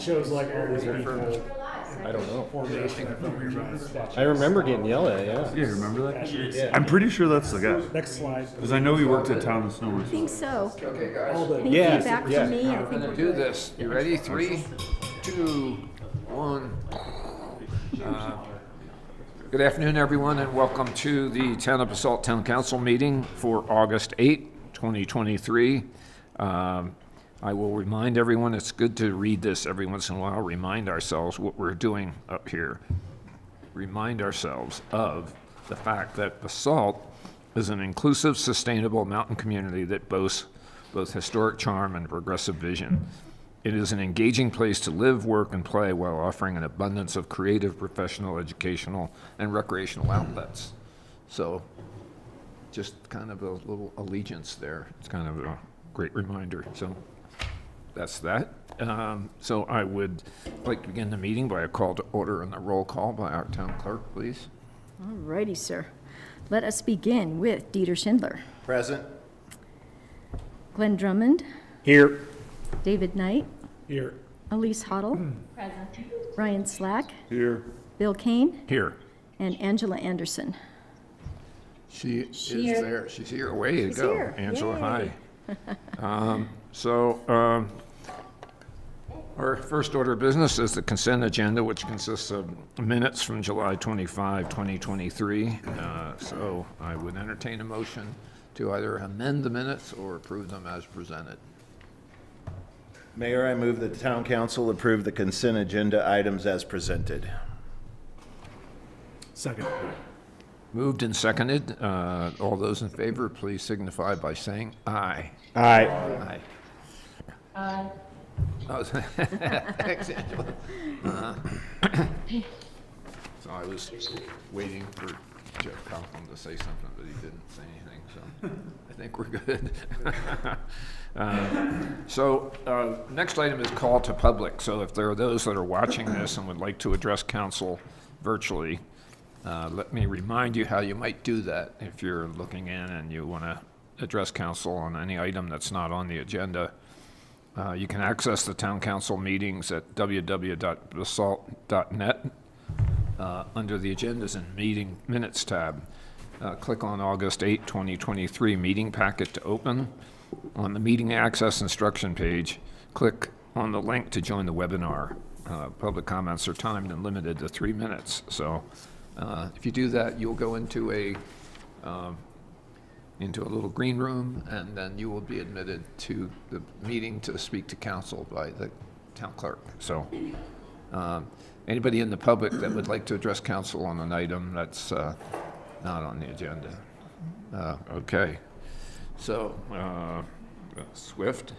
It shows like all these people. I don't know. Formation. I remember getting yelled at, yeah. Yeah, remember that? Yeah. I'm pretty sure that's the guy. Next slide. Because I know he worked at Town and Snow. I think so. Okay, guys. All the Any Yeah, feedback yeah. from me? I We're think gonna we're do good. this. You ready? 3, 2, 1. Good afternoon, everyone, and welcome to the Town of Basalt Town Council meeting for August 8, 2023. I will remind everyone, it's good to read this every once in a while, remind ourselves what we're doing up here. Remind ourselves of the fact that Basalt is an inclusive, sustainable mountain community that boasts both historic charm and progressive vision. It is an engaging place to live, work, and play while offering an abundance of creative, professional, educational, and recreational outlets. So just kind of a little allegiance there. It's kind of a great reminder. So that's that. So I would like to begin the meeting by a call to order and a roll call by our town clerk, please. All righty, sir. Let us begin with Dieter Schindler, Present. Glenn Drummond, Here. David Knight, Here. Elise Hoddle, Ryan Slack, Here. Bill Kane, Here. and Angela Anderson. She is here. there. She's here. Way to She's go. here. Angela, Yay. hi. Our first order of business is the consent agenda, which consists of minutes from July 25, 2023. So I would entertain a motion to either amend the minutes or approve them as presented. Mayor, I move that the town council approve the consent agenda items as presented. Second. Moved and seconded. All those in favor, please signify by saying aye. Aye. Aye. Aye. Thanks, Angela. So I was waiting for Jeff Conklin to say something, but he didn't say anything, so I think we're good. Next item is call to public. So if there are those that are watching this and would like to address council virtually, let me remind you how you might do that if you're looking in and you want to address council on any item that's not on the agenda. You can access the town council meetings at www.basalt.net under the agendas and meeting minutes tab. Click on August 8, 2023 meeting packet to open. On the meeting access instruction page, click on the link to join the webinar. Public comments are timed and limited to 3 minutes. So if you do that, you'll go into a little green room, and then you will be admitted to the meeting to speak to council by the town clerk. So anybody in the public that would like to address council on an item that's not on the agenda. Okay. So Swift.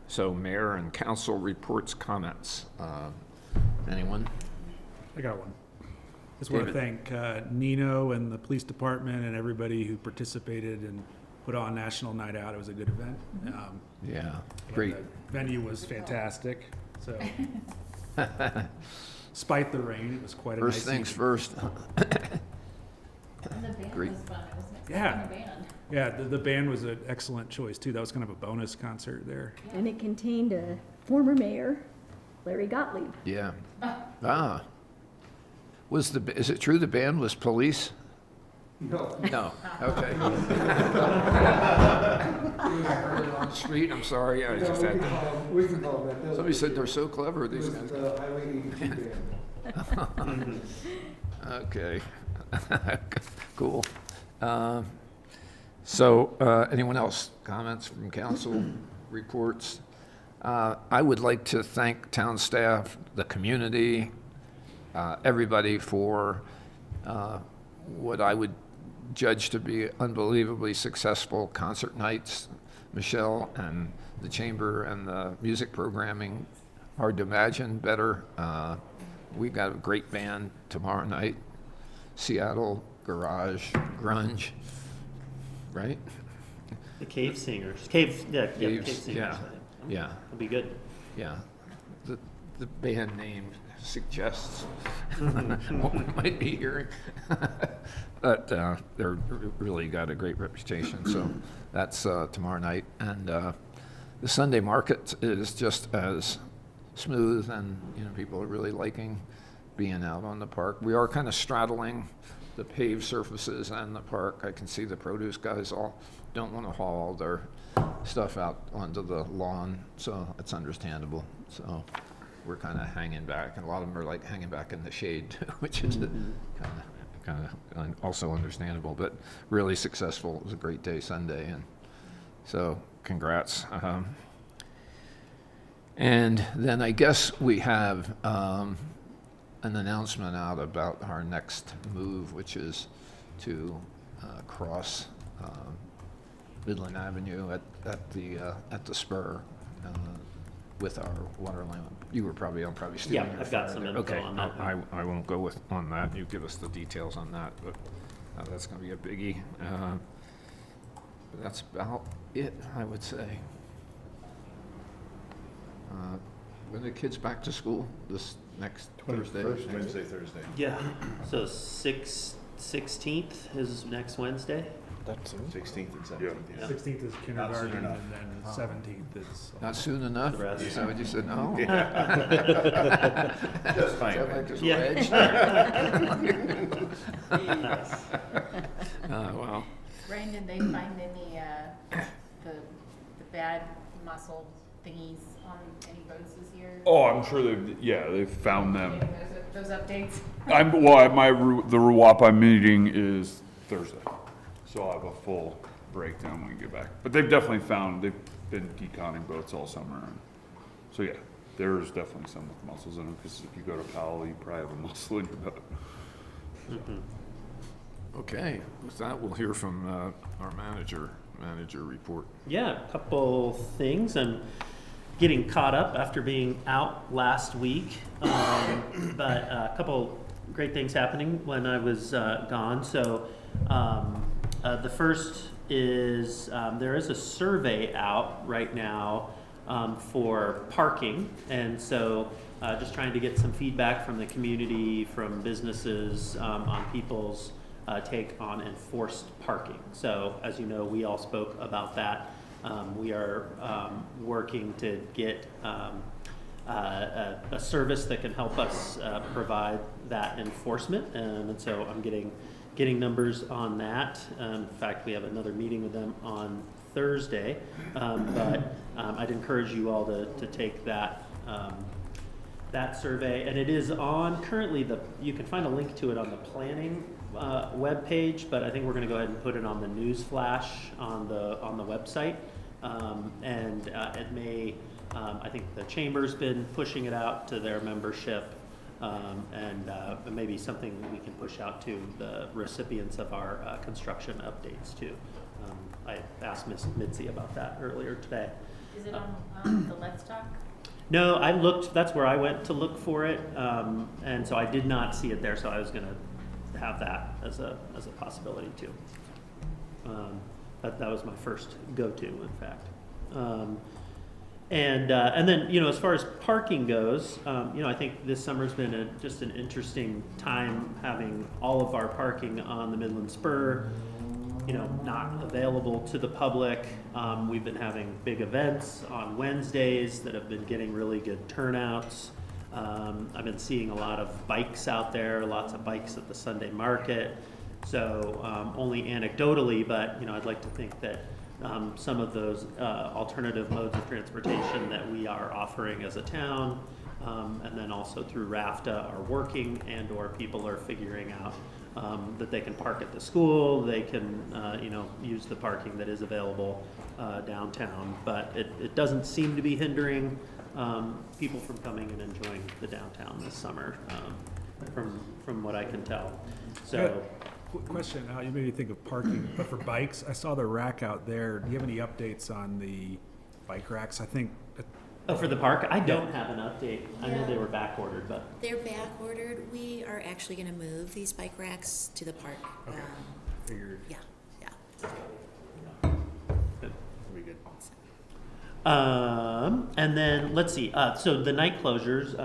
So mayor and council reports, comments. Anyone? I got one. Just want to thank Nino and the police department and everybody who participated and put on National Night Out. It was a good event. Yeah, And great. the venue was fantastic. So, despite the rain, it was quite a nice First things evening. first. And the band Great. was fun. I wasn't expecting Yeah. a band. Yeah, the band was an excellent choice too. That was kind of a bonus concert there. And it contained a former mayor, Larry Gottlieb. Yeah. Ah. Is it true the band was police? No. No, okay. I heard it on the street, I'm sorry, I just had to. We can call that. Somebody said they're so clever, these guys. Highway 82 band. Okay. Cool. Anyone else? Comments from council, reports? I would like to thank town staff, the community, everybody for what I would judge to be unbelievably successful concert nights. Michelle and the chamber and the music programming, hard to imagine better. We've got a great band tomorrow night, Seattle Garage Grunge, right? The Cave Singers. Cave Caves, Singers. yeah, yeah, It'll be good. yeah. The band name suggests what we might be hearing. But they're really got a great reputation, so that's tomorrow night. And the Sunday market is just as smooth, and, you know, people are really liking being out on the park. We are kind of straddling the paved surfaces and the park. I can see the produce guys all don't want to haul all their stuff out onto the lawn, so it's understandable. So we're kind of hanging back, and a lot of them are like hanging back in the shade too, which is kind of also understandable, but really successful. It was a great day Sunday, and so congrats. And then I guess we have an announcement out about our next move, which is to cross Midland Avenue at the spur with our water line. You were probably, I'm probably stealing Yeah, your I've got thunder some there. info Okay, on that. I won't go on that. You give us the details on that, but that's going to be a biggie. But that's about it, I would say. When are the kids back to school this next Thursday? Wednesday, Thursday. Yeah, so 16th is next Wednesday. 16th and 17th. Yeah. 16th is kindergarten, enough. and then 17th is. Not soon enough? The rest. Is that what you said? No? That's fine. Is that like just Yeah. wedged? Nice. Well, Brian, did they find any, the bad mussel thingies on any boats this year? Oh, I'm sure they've found them. Getting those updates? The RUWAPA meeting is Thursday, so I'll have a full breakdown when we get back. But they've definitely they've been deconning boats all summer. And so yeah, there's definitely some with mussels in them, because if you go to Powell, you probably have a mussel in your boat. okay. With that, we'll hear from our manager report. Yeah, a couple things. I'm getting caught up after being out last week, but a couple great things happening when I was gone. So the first is there is a survey out right now for parking, and so just trying to get some feedback from the community, from businesses on people's take on enforced parking. So as you know, we all spoke about that. We are working to get a service that can help us provide that enforcement, and so I'm getting numbers on that. In fact, we have another meeting with them on Thursday, but I'd encourage you all to take that survey, and it is on currently you can find a link to it on the planning web page, but I think we're going to go ahead and put it on the news flash on the website, and it may. I think the chamber's been pushing it out to their membership, and maybe something we can push out to the recipients of our construction updates too. I asked Miss Mitzi about that earlier today. Is it on the Let's Talk? No, I looked. That's where I went to look for it, and so I did not see it there. So I was going to have that as a possibility too. That was my first go-to, in fact. And then, you know, as far as parking goes, you know, I think this summer's been just an interesting time having all of our parking on the Midland Spur, you know, not available to the public. We've been having big events on Wednesdays that have been getting really good turnouts. I've been seeing a lot of bikes out there, lots of bikes at the Sunday market. So only anecdotally, but, you know, I'd like to think that some of those alternative modes of transportation that we are offering as a town, and then also through RAFTA, are working, and or people are figuring out that they can park at the school, they can you know, use the parking that is available downtown, but it doesn't seem to be hindering people from coming and enjoying the downtown this summer, from what I can tell. So. Quick question, you made me think of parking, but for bikes, I saw the rack out there. Do you have any updates on the bike racks? I think. Oh, for the park? I don't have an update. I know Yeah. they were back ordered, but. They're back ordered. We are actually gonna move these bike racks to the park. Okay. Figured. Yeah. We good. And then, let's see, so the night closures,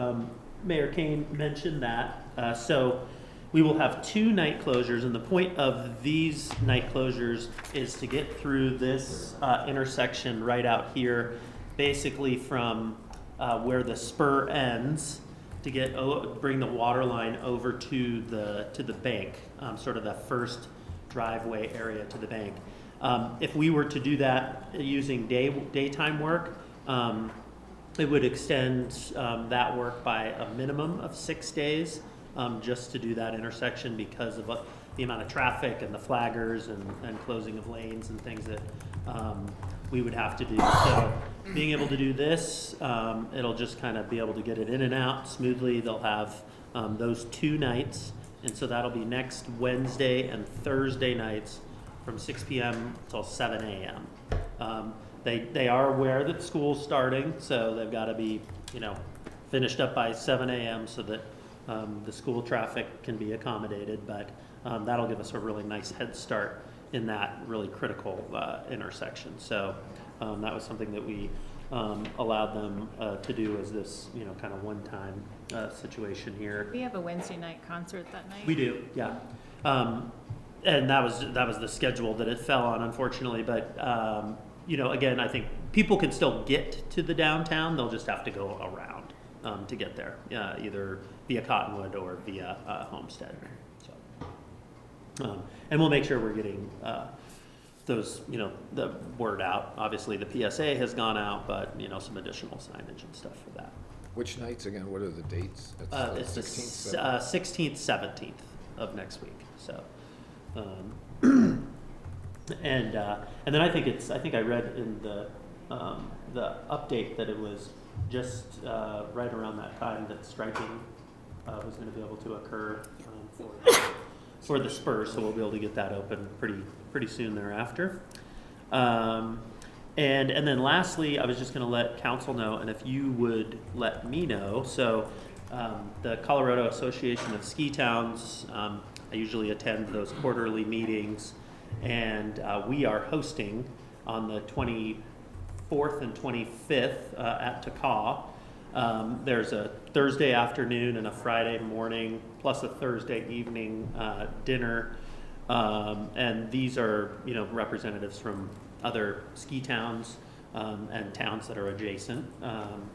Mayor Kane mentioned that. So we will have 2 night closures, and the point of these night closures is to get through this intersection right out here, basically from where the spur ends to bring the water line over to the bank, sort of the first driveway area to the bank. If we were to do that using daytime work, it would extend that work by a minimum of 6 days, just to do that intersection because of the amount of traffic and the flaggers and closing of lanes and things that we would have to do. So being able to do this, it'll just kind of be able to get it in and out smoothly. They'll have those 2 nights, and so that'll be next Wednesday and Thursday nights from 6 p.m. till 7 a.m. They are aware that school's starting, so they've got to be, finished up by 7 a.m. so that the school traffic can be accommodated, but that'll give us a really nice head start in that really critical intersection. So that was something that we allowed them to do as this, kind of one-time situation here. We have a Wednesday night concert that night. We do, yeah. And that was the schedule that it fell on, unfortunately. But again, I think people can still get to the downtown. They'll just have to go around to get there, either via Cottonwood or via Homestead. So, and we'll make sure we're getting those, the word out. Obviously, the PSA has gone out, but some additional signage and stuff for that. Which nights again? What are the dates? It's the 16th, 17th of next week. So. And then I think I read in the update that it was just right around that time that striping was going to be able to occur for the spur, so we'll be able to get that open pretty soon thereafter. And then lastly, I was just going to let council know, and if you would let me know. So the Colorado Association of Ski Towns. I usually attend those quarterly meetings, and we are hosting on the 24th and 25th at Takaw. There's a Thursday afternoon and a Friday morning, plus a Thursday evening dinner, and these are representatives from other ski towns and towns that are adjacent,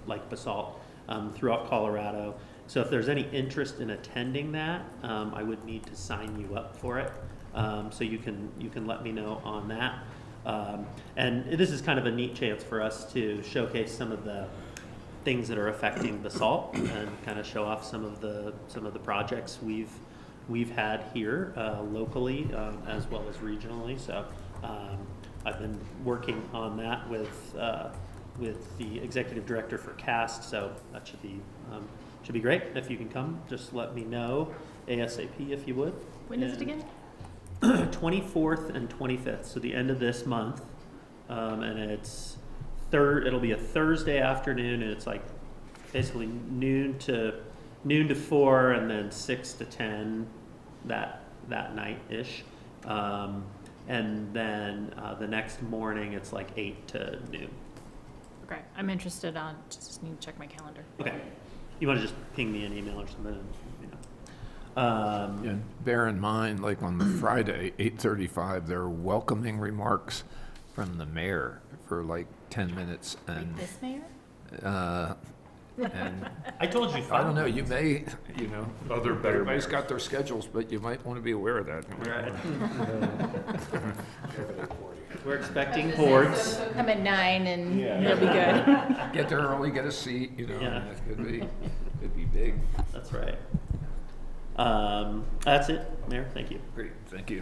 like Basalt, throughout Colorado. So if there's any interest in attending that, I would need to sign you up for it. So you can let me know on that. And this is kind of a neat chance for us to showcase some of the things that are affecting Basalt and kind of show off some of the projects we've had here locally as well as regionally. So I've been working on that with the executive director for CAST. So that should be great. If you can come, just let me know ASAP if you would. When is it again? 24th and 25th, so the end of this month, and it'll be a Thursday afternoon, and it's like basically noon to 4, and then 6 to 10 that night ish, and then the next morning it's like 8 to noon. Okay, I'm interested on. Just need to check my calendar. Okay, you want to just ping me an email or something? And bear in mind, like on the Friday, 8:35, there are welcoming remarks from the mayor for like 10 minutes, and This mayor? and I told you. I don't know. You may, Other better everybody's mayors. got their schedules, but you might want to be aware of that. Right. We're expecting boards. I'm at 9 and it'll be good. Get there early, get a seat. Yeah. That could be big. That's right. That's it, Mayor. Thank you. Great, thank you.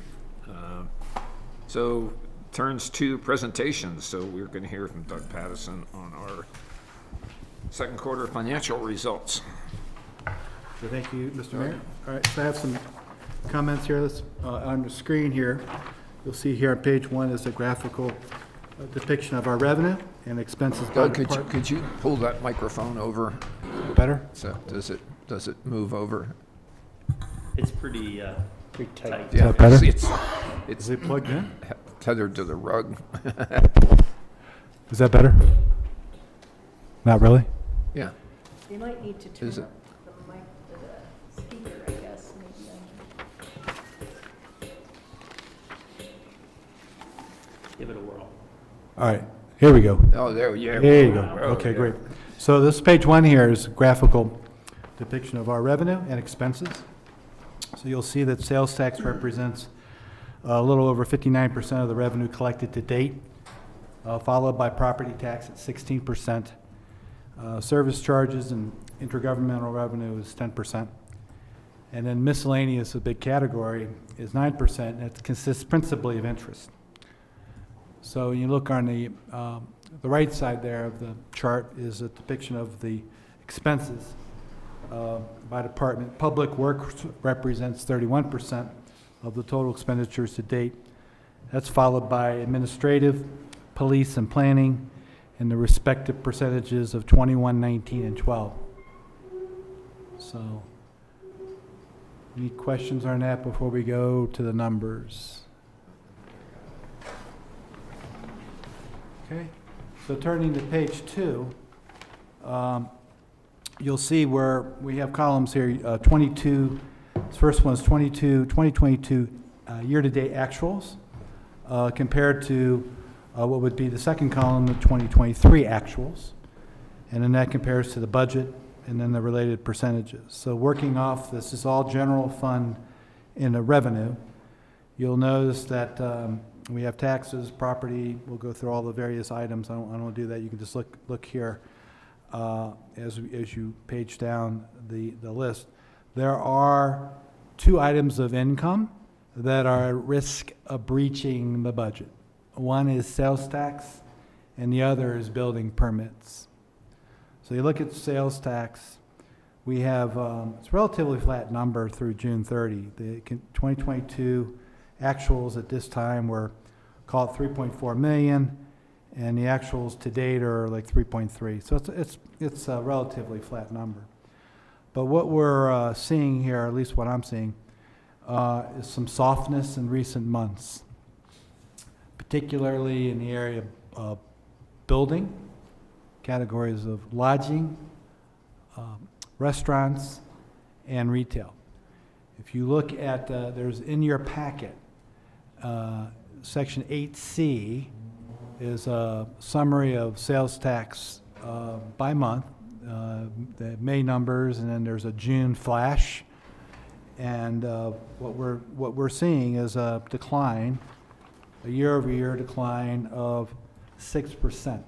So turns to presentations. So we're going to hear from Doug Pattison on our second quarter financial results. So thank you, Mr. Mayor. All right, so I have some comments here. On the screen here, you'll see here on page 1 is a graphical depiction of our revenue and expenses. by Doug, department. could you pull that microphone over? Better? So does it move over? It's pretty tight. Yeah, that better? It's Is it plugged in? tethered to the rug. Is that better? Not really? Yeah. You might need to turn Is it- up the mic, the speaker, I guess, maybe. Give it a whirl. All right, here we go. Oh, there, yeah. There you go. Oh, Okay, yeah. great. So this page one here is a graphical depiction of our revenue and expenses. So you'll see that sales tax represents a little over 59% of the revenue collected to date, followed by property tax at 16%. Service charges and intergovernmental revenue is 10%. And then miscellaneous, a big category, is 9%, and it consists principally of interest. So you look on the right side there of the chart is a depiction of the expenses by department. Public Works represents 31% of the total expenditures to date. That's followed by administrative, police, and planning in the respective percentages of 21, 19, and 12. So, any questions on that before we go to the numbers? Okay, so turning to page 2, you'll see where we have columns here, 22, this first one is 2022 year-to-date actuals compared to what would be the second column, the 2023 actuals. And then that compares to the budget and then the related percentages. So working off, this is all general fund in the revenue. You'll notice that we have taxes, property, we'll go through all the various items. I don't want to do that. You can just look here as you page down the list. There are 2 items of income that are at risk of breaching the budget. One is sales tax, and the other is building permits. So you look at sales tax, we have, it's a relatively flat number through June 30. The 2022 actuals at this time were, call it 3.4 million, and the actuals to date are like 3.3. So it's a relatively flat number. But what we're seeing here, at least what I'm seeing, is some softness in recent months, particularly in the area of building, categories of lodging, restaurants, and retail. If you look at, there's in your packet, section 8C is a summary of sales tax by month, the May numbers, and then there's a June flash. And what we're seeing is a decline, a year-over-year decline of 6%.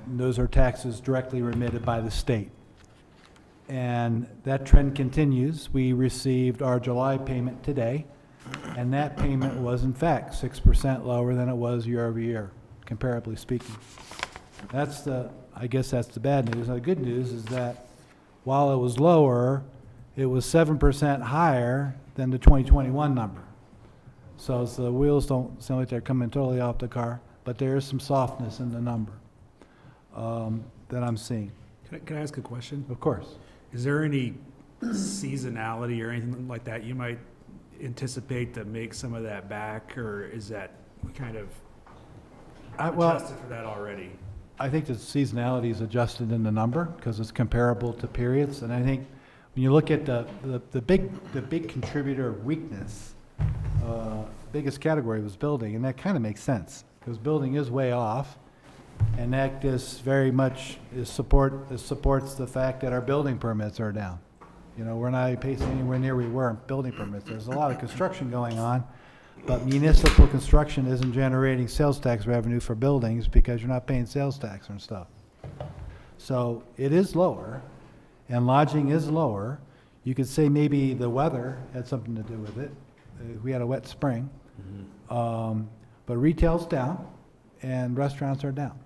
Those are taxes directly remitted by the state. And that trend continues. We received our July payment today, and that payment was in fact 6% lower than it was year-over-year, comparably speaking. I guess that's the bad news. The good news is that while it was lower, it was 7% higher than the 2021 number. So the wheels don't sound like they're coming totally off the car, but there is some softness in the number that I'm seeing. Can I ask a question? Of course. Is there any seasonality or anything like that you might anticipate to make some of that back, or is that kind of adjusted for that already? I think the seasonality is adjusted in the number because it's comparable to periods, and I think when you look at the big contributor of weakness, biggest category was building, and that kind of makes sense because building is way off, and that just very much supports the fact that our building permits are down. You know, we're not pacing anywhere near we were in building permits. There's a lot of construction going on, but municipal construction isn't generating sales tax revenue for buildings because you're not paying sales tax and stuff. So it is lower, and lodging is lower. You could say maybe the weather had something to do with it. We had a wet spring. But retail's down, and restaurants are down.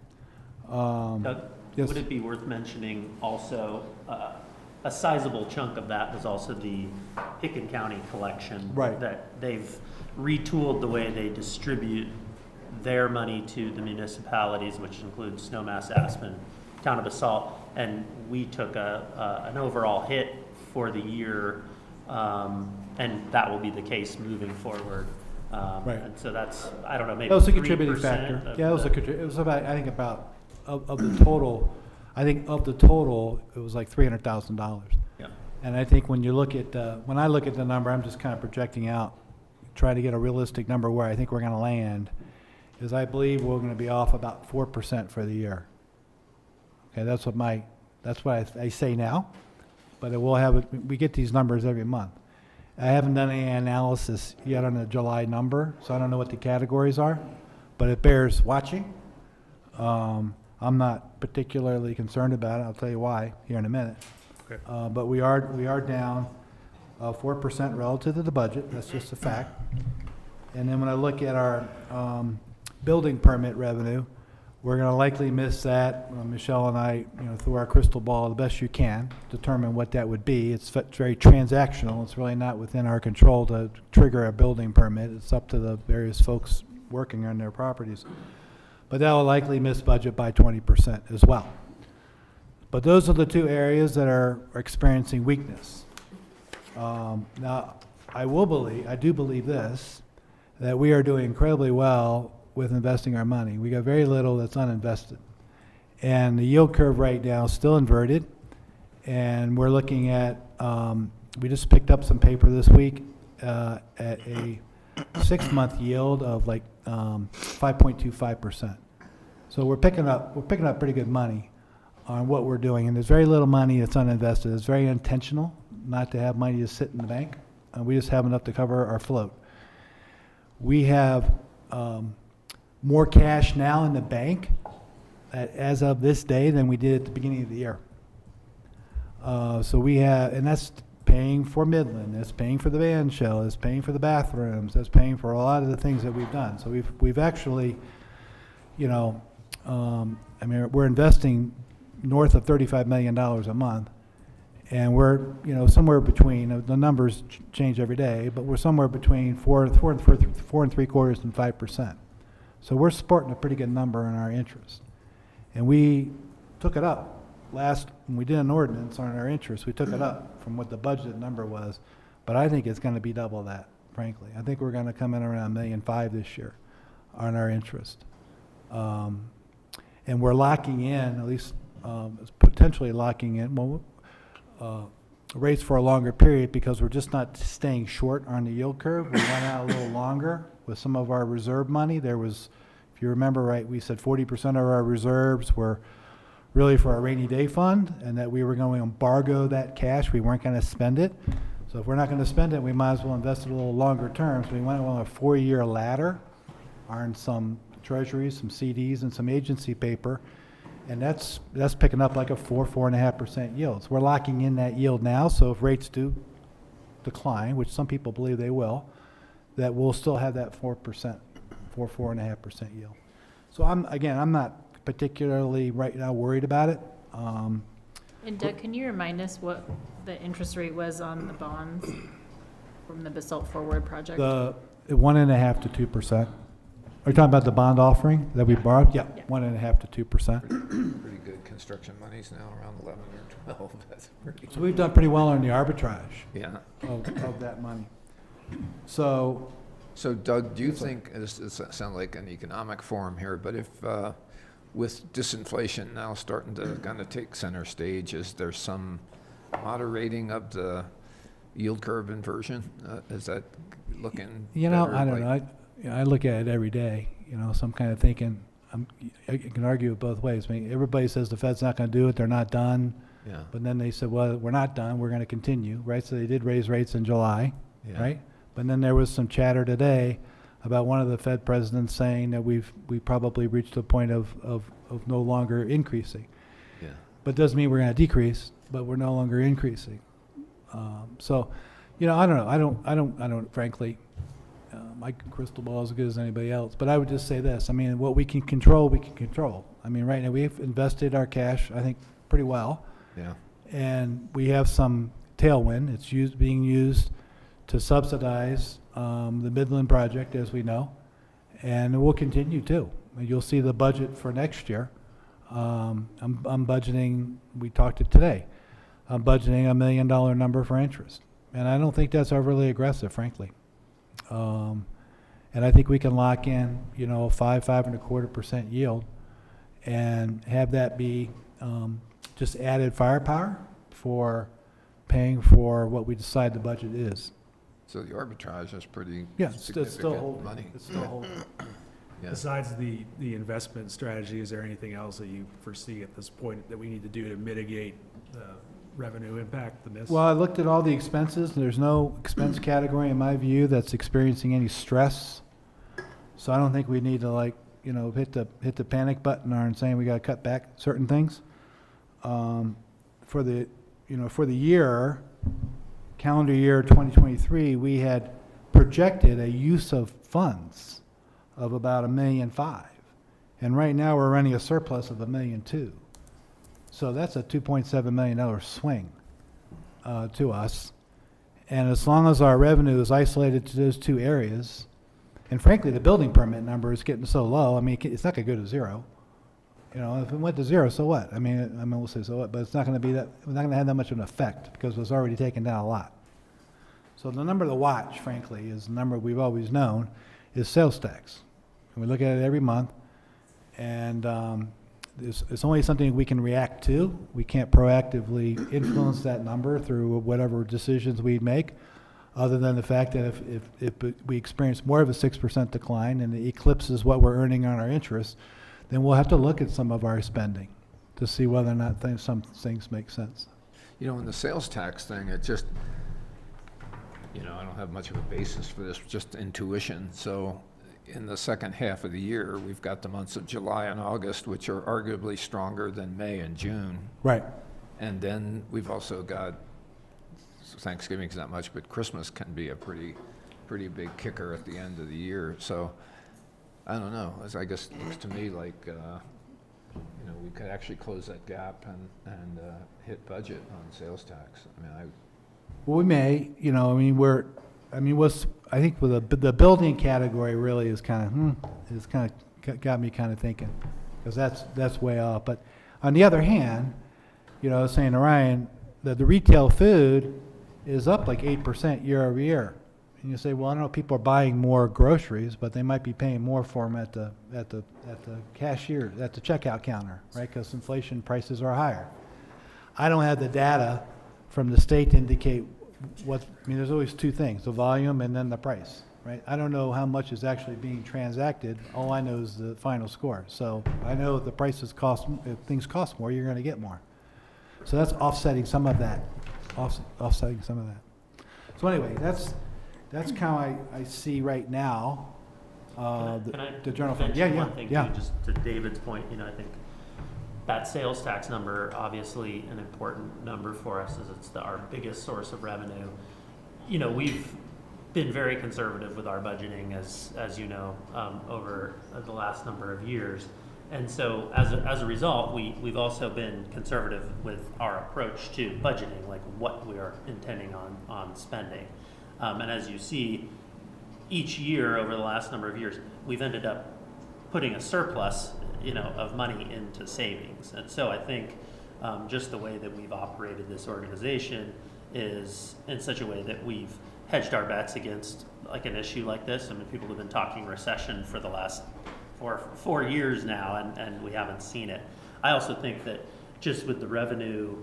Doug, yes. would it be worth mentioning also, a sizable chunk of that was also the Picken County collection. Right. That they've retooled the way they distribute their money to the municipalities, which includes Snowmass, Aspen, Town of Basalt, and we took an overall hit for the year, and that will be the case moving forward. Right. And so that's, I don't know, maybe That was a contributing 3% factor. of Yeah, the- it was about, I think about, of the total, it was like $300,000. Yeah. And I think when you look at, when I look at the number, I'm just kind of projecting out, trying to get a realistic number where I think we're going to land, is I believe we're going to be off about 4% for the year. Okay, that's what I say now, but it will have, we get these numbers every month. I haven't done any analysis yet on the July number, so I don't know what the categories are, but it bears watching. I'm not particularly concerned about it. I'll tell you why here in a minute. Okay. But we are down 4% relative to the budget. That's just a fact. And then when I look at our building permit revenue, we're going to likely miss that. Michelle and I, through our crystal ball, the best you can, determine what that would be. It's very transactional. It's really not within our control to trigger a building permit. It's up to the various folks working on their properties. But that will likely miss budget by 20% as well. But those are the two areas that are experiencing weakness. Now, I do believe this, that we are doing incredibly well with investing our money. We got very little that's uninvested. And the yield curve right now is still inverted. And we're looking at, we just picked up some paper this week at a 6-month yield of like 5.25%. So we're picking up pretty good money on what we're doing. And there's very little money that's uninvested. It's very intentional not to have money to sit in the bank. We just have enough to cover our float. We have more cash now in the bank as of this day than we did at the beginning of the year. So we have, and that's paying for Midland, that's paying for the band shell, that's paying for the bathrooms, that's paying for a lot of the things that we've done. So we've actually, we're investing north of $35 million a month, and we're somewhere between, the numbers change every day, but we're somewhere between 4.75% and 5%. So we're sporting a pretty good number in our interest. And we took it up when we did an ordinance on our interest, we took it up from what the budgeted number was, but I think it's going to be double that, frankly. I think we're going to come in around $1.5 million this year on our interest. And we're locking in, at least potentially locking in, rates for a longer period because we're just not staying short on the yield curve. We went out a little longer with some of our reserve money. There was, if you remember right, we said 40% of our reserves were really for our rainy day fund, and that we were going to embargo that cash. We weren't going to spend it. So if we're not going to spend it, we might as well invest it a little longer term. So we went on a 4-year ladder on some treasuries, some CDs, and some agency paper. And that's picking up like a 4.5% yield. So we're locking in that yield now. So if rates do decline, which some people believe they will, that we'll still have that 4.5% yield. So I'm not particularly right now worried about it. And Doug, can you remind us what the interest rate was on the bonds from the Basalt Forward project? The 1.5% to 2%. Are you talking about the bond offering that we borrowed? Yeah, 1.5% to 2%. Pretty good construction money's now around 11 or 12. That's pretty So we've done pretty well on the arbitrage Yeah. of that money. So Doug, do you think, this sounds like an economic forum here, but if with disinflation now starting to kind of take center stage, is there some moderating of the yield curve inversion? Is that looking better? I don't know. I look at it every day, so I'm kind of thinking, I can argue it both ways. I mean, everybody says the Fed's not going to do it, they're not done. Yeah. But then they said, well, we're not done, we're going to continue, right? So they did raise rates in July, Yeah. right? But then there was some chatter today about one of the Fed presidents saying that we probably reached a point of no longer increasing. Yeah. But doesn't mean we're going to decrease, but we're no longer increasing. So, I don't know. I don't frankly, my crystal ball is as good as anybody else. But I would just say this. I mean, what we can control, we can control. I mean, right now we've invested our cash, I think, pretty well. Yeah. And we have some tailwind. It's being used to subsidize the Midland project, as we know. And it will continue to. You'll see the budget for next year. I'm budgeting, we talked it today, I'm budgeting $1 million number for interest. And I don't think that's overly aggressive, frankly. And I think we can lock in, 5.25% yield and have that be just added firepower for paying for what we decide the budget is. So the arbitrage is pretty Yeah, it's still significant holding. money. It's still holding. Yeah. Besides the investment strategy, is there anything else that you foresee at this point that we need to do to mitigate the revenue impact, the miss? Well, I looked at all the expenses, and there's no expense category in my view that's experiencing any stress. So I don't think we need to hit the panic button and saying we gotta cut back certain things. For the year, calendar year 2023, we had projected a use of funds of about $1.5 million. And right now, we're running a surplus of $1.2 million. So that's a $2.7 million swing to us. And as long as our revenue is isolated to those two areas, and frankly, the building permit number is getting so low, I mean, it's not going to go to zero. You know, if it went to zero, so what? I mean, we'll say so what, but it's not going to be that, we're not going to have that much of an effect because it was already taken down a lot. So the number to watch, frankly, is the number we've always known, is sales tax. And we look at it every month, and it's only something we can react to. We can't proactively influence that number through whatever decisions we make, other than the fact that if we experience more of a 6% decline and it eclipses what we're earning on our interest, then we'll have to look at some of our spending to see whether or not some things make sense. You know, in the sales tax thing, it just, you know, I don't have much of a basis for this, just intuition. So in the second half of the year, we've got the months of July and August, which are arguably stronger than May and June. Right. And then we've also got, Thanksgiving's not much, but Christmas can be a pretty big kicker at the end of the year. So I don't know. I guess it looks to me like, you know, we could actually close that gap and hit budget on sales tax. I mean, Well, we may, you know, I think with the building category really is kind of, got me kind of thinking, because that's way off. But on the other hand, you know, I was saying to Ryan that the retail food is up like 8% year over year. And you say, well, I don't know if people are buying more groceries, but they might be paying more for them at the cashier, at the checkout counter, right? Because inflation prices are higher. I don't have the data from the state to indicate there's always two things, the volume and then the price, right? I don't know how much is actually being transacted. All I know is the final score. So I know if the prices cost, if things cost more, you're going to get more. So that's offsetting some of that, offsetting some of that. So anyway, that's how I see right now the general fund. Mention one thing Yeah. too, just to David's point, you know, I think that sales tax number, obviously an important number for us, as it's our biggest source of revenue. You know, we've been very conservative with our budgeting, as you know, over the last number of years. And so as a result, we've also been conservative with our approach to budgeting, like what we are intending on spending. And as you see, each year over the last number of years, we've ended up putting a surplus, you know, of money into savings. And so I think just the way that we've operated this organization is in such a way that we've hedged our bets against like an issue like this. I mean, people have been talking recession for the last four years now, and we haven't seen it. I also think that just with the revenue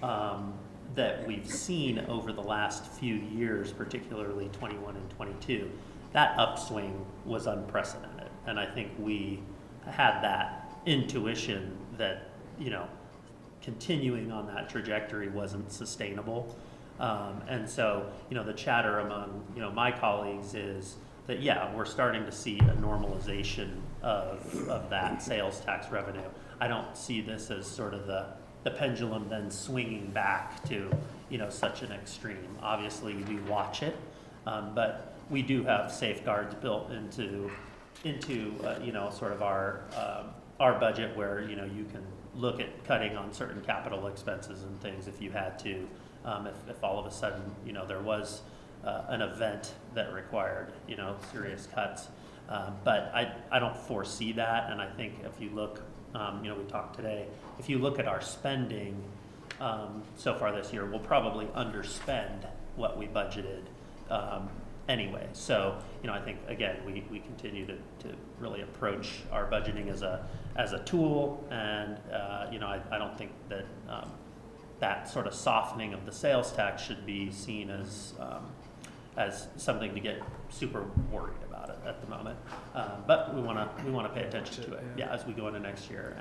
that we've seen over the last few years, particularly 21 and 22, that upswing was unprecedented. And I think we had that intuition that, you know, continuing on that trajectory wasn't sustainable. And so, you know, the chatter among, you know, my colleagues is that, yeah, we're starting to see a normalization of that sales tax revenue. I don't see this as sort of the pendulum then swinging back to, you know, such an extreme. Obviously, we watch it, but we do have safeguards built into you know, sort of our budget, where, you know, you can look at cutting on certain capital expenses and things if you had to, if all of a sudden, you know, there was an event that required, you know, serious cuts. But I don't foresee that, and I think if you look, you know, we talked today, if you look at our spending so far this year, we'll probably underspend what we budgeted anyway. So, you know, I think, again, we continue to really approach our budgeting as a tool, and, you know, I don't think that that sort of softening of the sales tax should be seen as something to get super worried about it at the moment. But we wanna pay attention to it, yeah, as we go into next year.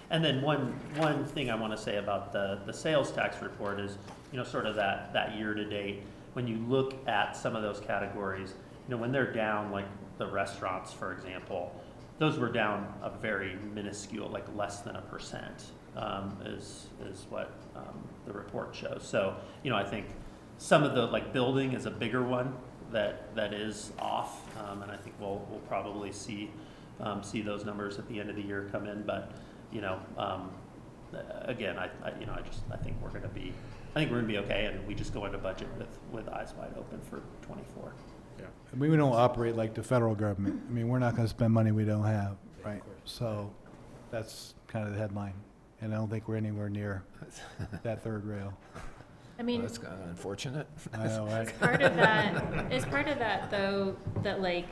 And then one thing I wanna say about the sales tax report is, sort of that year to date, when you look at some of those categories, when they're down, like the restaurants, for example, those were down a very minuscule, like less than 1%, is what the report shows. So, I think some of the, like building is a bigger one that is off, and I think we'll probably see those numbers at the end of the year come in. But, again, I think we're gonna be okay, and we just go into budget with eyes wide open for 24. We don't operate like the federal government. I mean, we're not going to spend money we don't have, right? So that's kind of the headline. And I don't think we're anywhere near that third rail. I mean, That's kind of unfortunate. I know, right? part of that though, that like,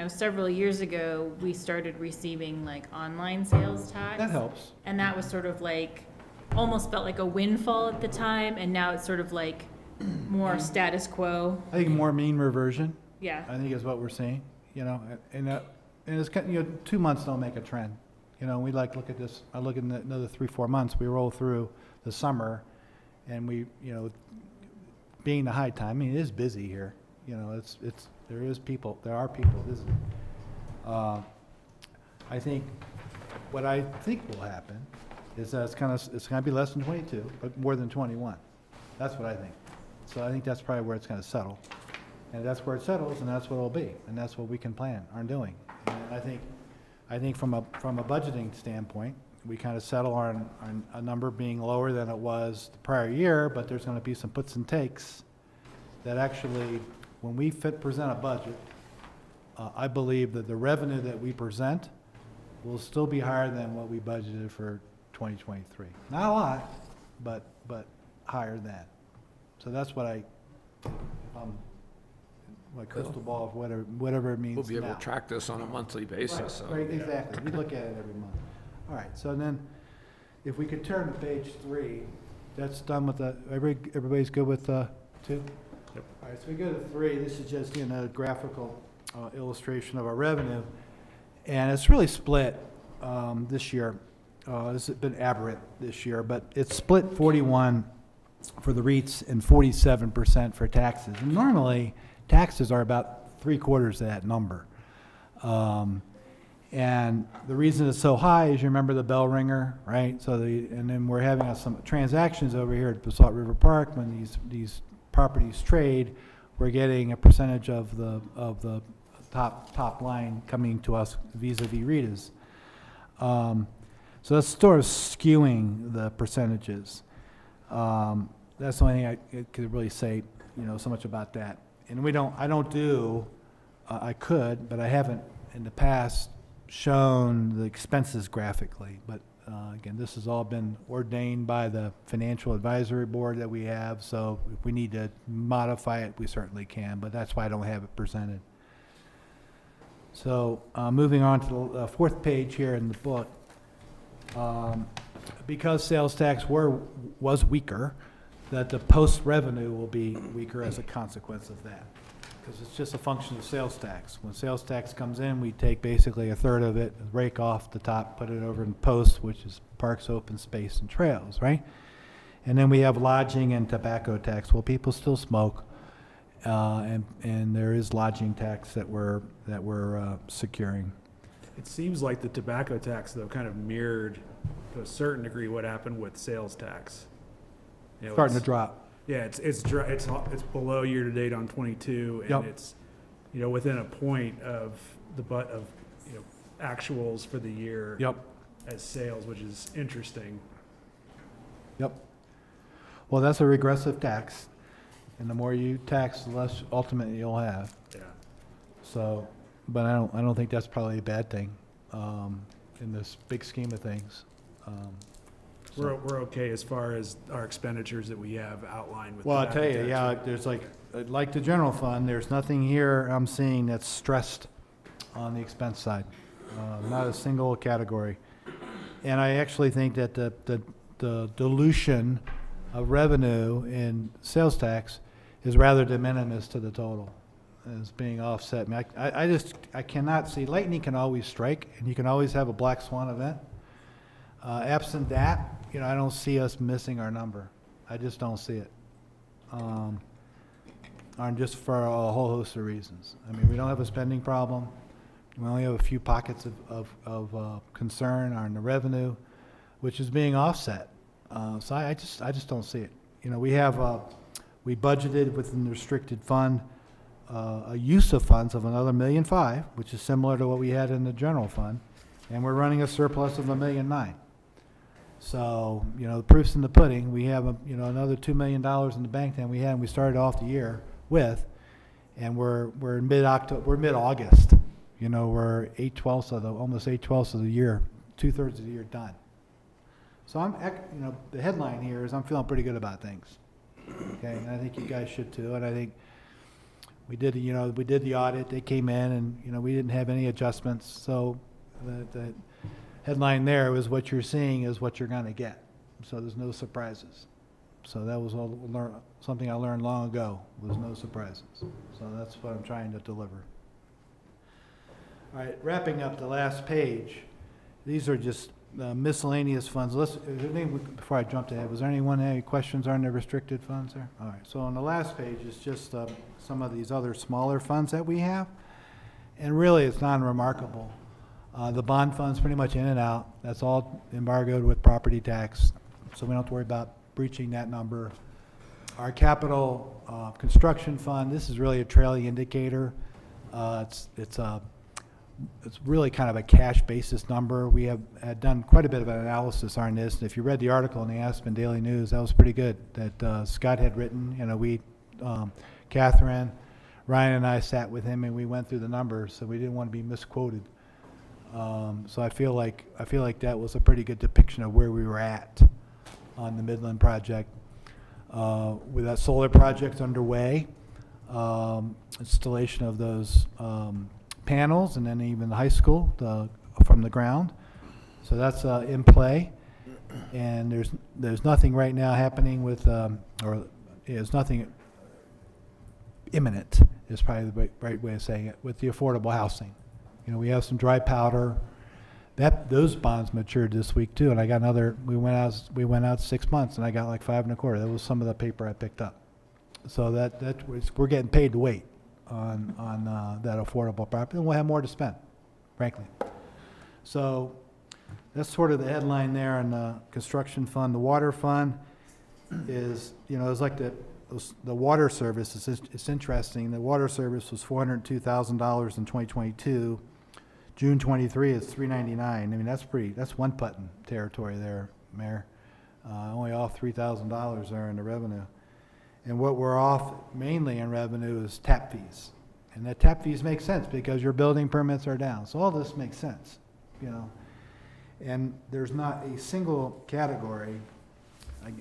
several years ago, we started receiving like online sales tax. That helps. And that was sort of like, almost felt like a windfall at the time, and now it's sort of like more status quo. I think more mean reversion, Yeah. I think is what we're seeing, and it's, 2 months don't make a trend. We look at this, I look at another 3-4 months, we roll through the summer, and we, being the high time, I mean, it is busy here. There are people visiting. I think, what I think will happen is that it's gonna be less than 22, but more than 21. That's what I think. So I think that's probably where it's gonna settle. And that's where it settles, and that's what it'll be, and that's what we can plan on doing. And I think from a budgeting standpoint, we kind of settle on a number being lower than it was the prior year, but there's gonna be some puts and takes that actually, when we present a budget, I believe that the revenue that we present will still be higher than what we budgeted for 2023. Not a lot, but higher than. So that's what my crystal ball of whatever it means We'll be able now. to track this on a monthly basis, so. Right, exactly. We look at it every month. All right, so then, if we could turn to page 3, that's done with everybody's good with 2? Yep. All right, so we go to 3. This is just, a graphical illustration of our revenue. And it's really split this year. This has been aberrant this year, but it's split 41 for the REITs and 47% for taxes. And normally, taxes are about 3/4 of that number. And the reason it's so high is, you remember the bell ringer, right? And then we're having some transactions over here at Basalt River Park. When these properties trade, we're getting a percentage of the top line coming to us vis-a-vis REITs. So that's sort of skewing the percentages. That's the only thing I could really say, so much about that. And I could, but I haven't in the past shown the expenses graphically. But again, this has all been ordained by the financial advisory board that we have. So if we need to modify it, we certainly can, but that's why I don't have it presented. So moving on to the 4th page here in the book. Because sales tax was weaker, that the post-revenue will be weaker as a consequence of that. Because it's just a function of sales tax. When sales tax comes in, we take basically 1/3 of it, rake off the top, put it over in post, which is parks, open space, and trails, right? And then we have lodging and tobacco tax. Well, people still smoke, and there is lodging tax that we're securing. It seems like the tobacco tax, though, kind of mirrored to a certain degree what happened with sales tax. Starting to drop. Yeah, it's below year to date on 22, and Yep. it's, within a point of actuals for the year. Yep. As sales, which is interesting. Yep. Well, that's a regressive tax, and the more you tax, the less ultimately you'll have. Yeah. So, but I don't think that's probably a bad thing in this big scheme of things. We're okay as far as our expenditures that we have outlined with. Well, I'll tell you, tobacco yeah, tax. there's like the general fund, there's nothing here I'm seeing that's stressed on the expense side. Not a single category. And I actually think that the dilution of revenue in sales tax is rather de minimis to the total. is being offset. I mean, I just, I cannot see, lightning can always strike, and you can always have a black swan event. Absent that, you know, I don't see us missing our number. I just don't see it. And just for a whole host of reasons. I mean, we don't have a spending problem. We only have a few pockets of concern on the revenue, which is being offset. So I just don't see it. You know, we budgeted within the restricted fund, a use of funds of another $1.5 million, which is similar to what we had in the general fund, and we're running a surplus of $1.9 million. So, you know, the proof's in the pudding. We have another $2 million in the bank than we started off the year with, and we're in mid-August. You know, we're almost 8/12 of the year, 2/3 of the year done. So the headline here is I'm feeling pretty good about things. Okay, and I think you guys should too. And I think we did the audit. They came in, and we didn't have any adjustments. So the headline there was what you're seeing is what you're going to get. So there's no surprises. So that was something I learned long ago, was no surprises. So that's what I'm trying to deliver. All right, wrapping up the last page, these are just miscellaneous funds. Before I jumped ahead, was there any questions on the restricted funds there? All right, so on the last page is just some of these other smaller funds that we have, and really it's non-remarkable. The bond fund's pretty much in and out. That's all embargoed with property tax, so we don't have to worry about breaching that number. Our capital construction fund, this is really a trailing indicator. It's really kind of a cash basis number. We had done quite a bit of an analysis on this. And if you read the article in the Aspen Daily News, that was pretty good, that Scott had written. You know, Catherine, Ryan and I sat with him and we went through the numbers, so we didn't want to be misquoted. So I feel like that was a pretty good depiction of where we were at on the Midland project. With that solar project underway, installation of those panels, and then even the high school from the ground. So that's in play, and there's nothing right now happening with, there's nothing imminent is probably the right way of saying it, with the affordable housing. You know, we have some dry powder. Those bonds matured this week too, and I got another. We went out 6 months, and I got like 5 1/4. That was some of the paper I picked up. So we're getting paid to wait on that affordable property, and we'll have more to spend, frankly. So that's sort of the headline there on the construction fund. The water fund is, it's like the water service. It's interesting. The water service was $402,000 in 2022. June 23 is $399. I mean, that's one button territory there, Mayor. Only off $3,000 there in the revenue. And what we're off mainly in revenue is tap fees. And the tap fees make sense because your building permits are down. So all this makes sense, And there's not a single category,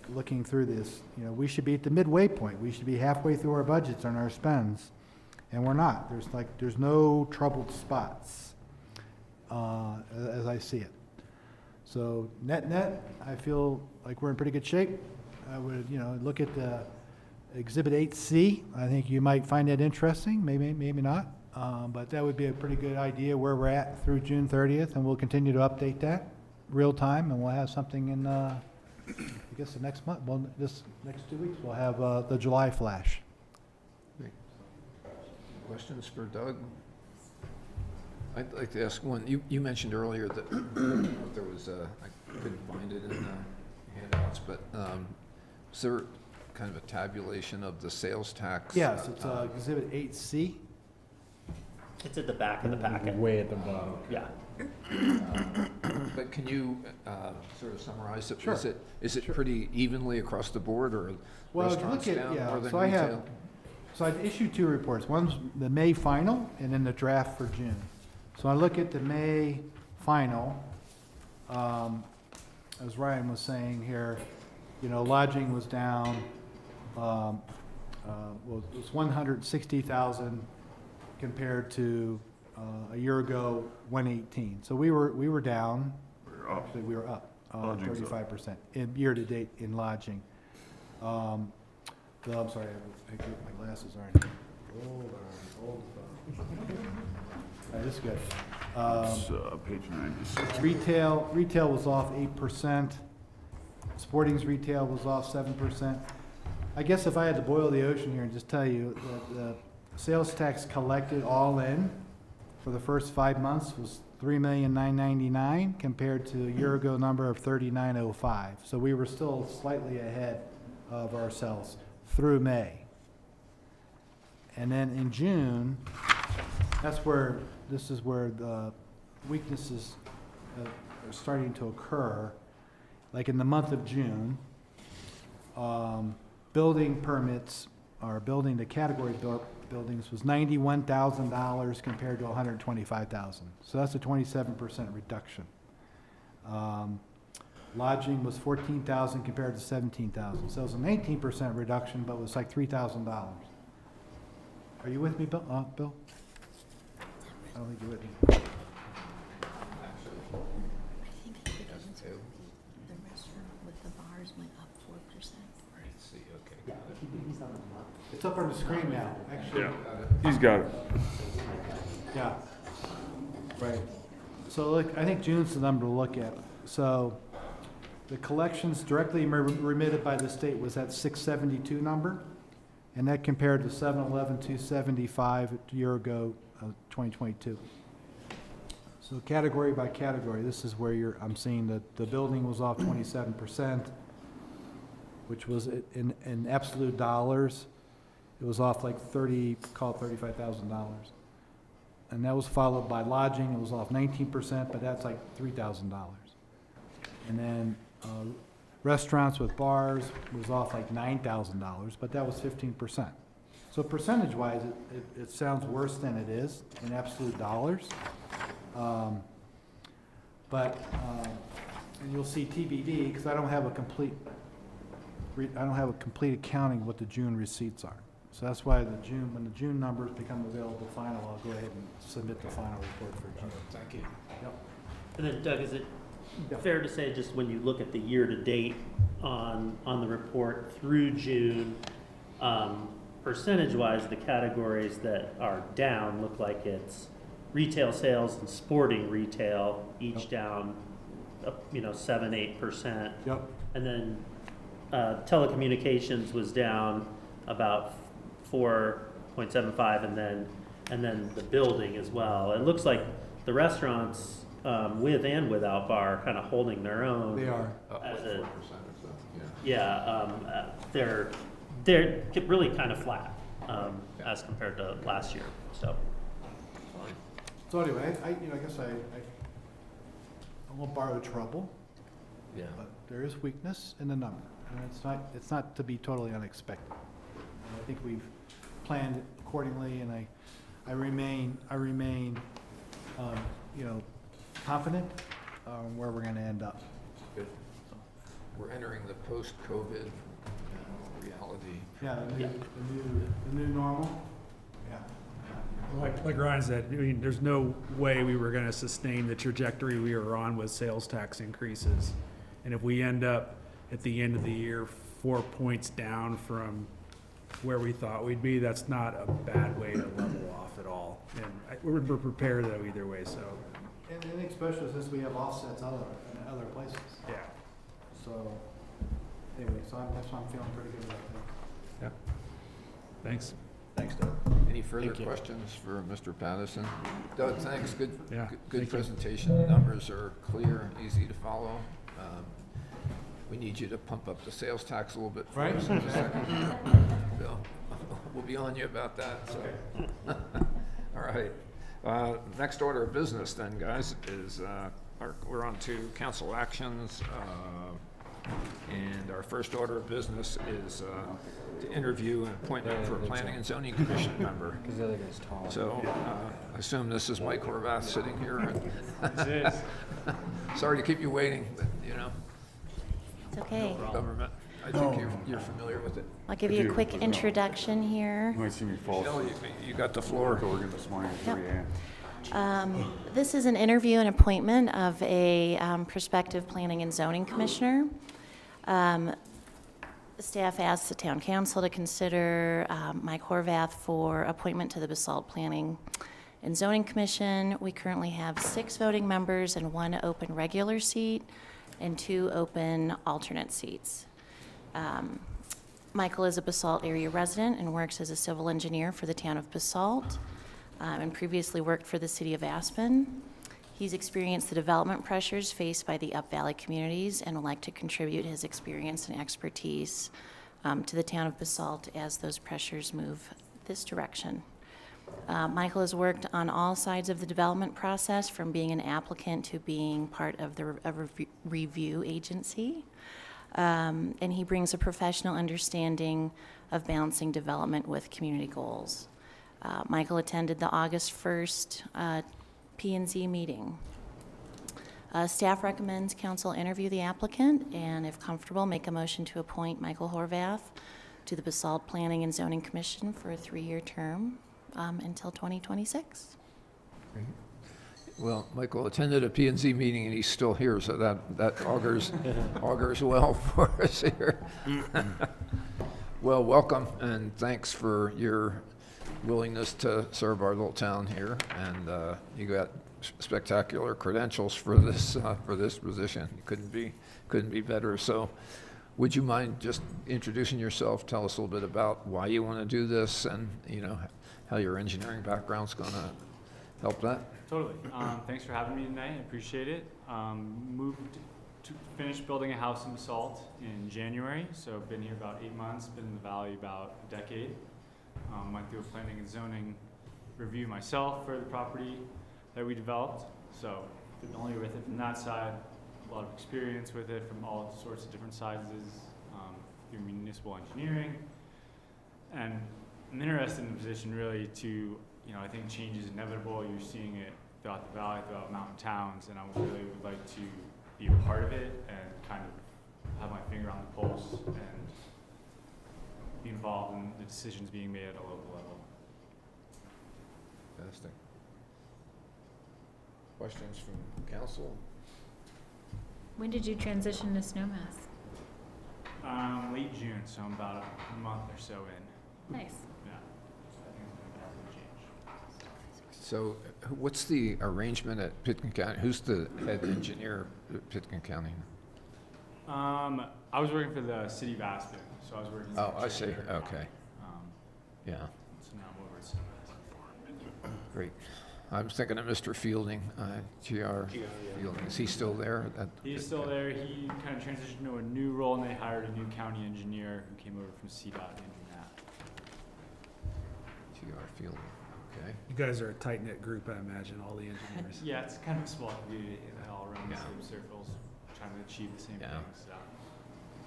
looking through this, we should be at the midway point. We should be halfway through our budgets and our spends. And we're not. There's no troubled spots, as I see it. So net, I feel like we're in pretty good shape. I would, look at the Exhibit 8C. I think you might find that interesting, maybe not. But that would be a pretty good idea where we're at through June 30th, and we'll continue to update that real time, and we'll have something in, I guess the next month, well, this next 2 weeks, we'll have the July flash. Questions for Doug? I'd like to ask one. You mentioned earlier that there was I couldn't find it in the handouts, but is there kind of a tabulation of the sales tax? Yes, it's Exhibit 8C. It's at the back of the packet. Way at the bottom. Yeah. But can you sort of summarize it? Sure. Is it pretty evenly across the board, or Well, restaurants look at, down more than so retail? I've issued 2 reports. One's the May final and then the draft for June. So I look at the May final, as Ryan was saying here, lodging was down, well, it was 160,000 compared to a year ago, 118. So we were down. Actually, we were up 35% in year to date in lodging. I'm sorry, I get my glasses on. All right, this is good. It's, page 96. Retail was off 8%. Sporting's retail was off 7%. I guess if I had to boil the ocean here and just tell you that the sales tax collected all in for the first 5 months was $3,999,000 compared to a year ago number of $3,905. So we were still slightly ahead of ourselves through May. And then in June, this is where the weaknesses are starting to occur. Like in the month of June, building permits, or building the category buildings was $91,000 compared to $125,000. So that's a 27% reduction. Lodging was $14,000 compared to $17,000. So it was an 18% reduction, but it was like $3,000. Are you with me, Bill? Bill? I don't think you're with me. I think the difference would be the restaurant with the bars went up 4%. It's up on the screen now, actually. Yeah, he's got it. Yeah. Right. So look, I think June's the number to look at. So the collections directly remitted by the state was that 672 number, and that compared to 711,275 a year ago, 2022. So category by category, this is where I'm seeing that the building was off 27%, which was in absolute dollars, it was off like call it $35,000. And that was followed by lodging, it was off 19%, but that's like $3,000. And then restaurants with bars was off like $9,000, but that was 15%. So percentage-wise, it sounds worse than it is in absolute dollars. And you'll see TBD, because I don't have a complete accounting of what the June receipts are. So that's why when the June numbers become available final, I'll go ahead and submit the final report for June. Thank you. Yep. And then Doug, is it Yeah. fair to say, just when you look at the year-to-date on the report through June, percentage-wise, the categories that are down look like it's retail sales and sporting retail, each down, 7-8%. Yep. And then telecommunications was down about 4.75, and then the building as well. It looks like the restaurants, with and without bar, are kind of holding their own. They are. As a, they're really kind of flat as compared to last year. So. So anyway, I guess I won't borrow trouble. Yeah. But there is weakness in the number, and it's not to be totally unexpected. And I think we've planned accordingly, and I remain confident where we're going to end up. Good. We're entering the post-COVID reality. Yeah, the new normal. Yeah. Like Ryan said, I mean, there's no way we were gonna sustain the trajectory we were on with sales tax increases. And if we end up at the end of the year 4 points down from where we thought we'd be, that's not a bad way to level off at all. And we're prepared though either way, so, And I think especially since we have offsets in other places. yeah. So anyway, that's why I'm feeling pretty good about that. Yep. Thanks. Thanks, Doug. Any further Thank you. questions for Mr. Pattison? Doug, thanks. Good thank you. presentation. The numbers are clear, easy to follow. We need you to pump up the sales tax a little bit for us in a second. Bill, we'll be on you about that. So. All right. Next order of business then, guys, is we're on to council actions. And our first order of business is to interview an appointment for a planning and zoning commission member. So I assume this is Mike Horvath sitting here. Sorry to keep you waiting, but It's okay. government, I think you're familiar with it. I'll give you a quick introduction here. You might see me fall Bill, asleep you got the floor. at Oregon this morning at 3 a.m. This is an interview and appointment of a prospective planning and zoning commissioner. Staff asks the town council to consider Mike Horvath for appointment to the Basalt Planning and Zoning Commission. We currently have 6 voting members and 1 open regular seat and 2 open alternate seats. Michael is a Basalt area resident and works as a civil engineer for the town of Basalt, and previously worked for the city of Aspen. He's experienced the development pressures faced by the Up Valley communities and would like to contribute his experience and expertise to the town of Basalt as those pressures move this direction. Michael has worked on all sides of the development process, from being an applicant to being part of the review agency. And he brings a professional understanding of balancing development with community goals. Michael attended the August 1st P&Z meeting. Staff recommends council interview the applicant, and if comfortable, make a motion to appoint Michael Horvath to the Basalt Planning and Zoning Commission for a 3-year term until 2026. Well, Michael attended a P&Z meeting and he's still here, so that augurs well for us here. Well, welcome, and thanks for your willingness to serve our little town here. And you got spectacular credentials for this position. You couldn't be better. So, would you mind just introducing yourself? Tell us a little bit about why you want to do this, and how your engineering background's going to help that. Totally. Thanks for having me tonight. I appreciate it. Finished building a house in Basalt in January, so been here about 8 months, been in the valley about a decade. Went through a planning and zoning review myself for the property that we developed, so familiar with it from that side. A lot of experience with it from all sorts of different sizes, through municipal engineering. And I'm interested in the position really to, I think change is inevitable. You're seeing it throughout the valley, throughout mountain towns, and I really would like to be a part of it and kind of have my finger on the pulse and be involved in the decisions being made at a local level. Fantastic. Questions from council? When did you transition to Snowmass? Late June, so I'm about a month or so in. Nice. Yeah. So I think it's going to change. So, what's the arrangement at Pitkin County? Who's the head engineer at Pitkin County? I was working for the city of Aspen, so I was working. Oh, I see. Okay. Yeah. So now I'm over at Snowmass. Great. I was thinking of Mr. Fielding, GR Fielding. Is he still there? He's still there. He kind of transitioned to a new role, and they hired a new county engineer who came over from CDOT, Andrew Knapp. GR Fielding. Okay. You guys are a tight-knit group, I imagine, all the engineers. Yeah, it's kind of a small community all around Yeah. the same circles, trying to achieve the same Yeah. things. So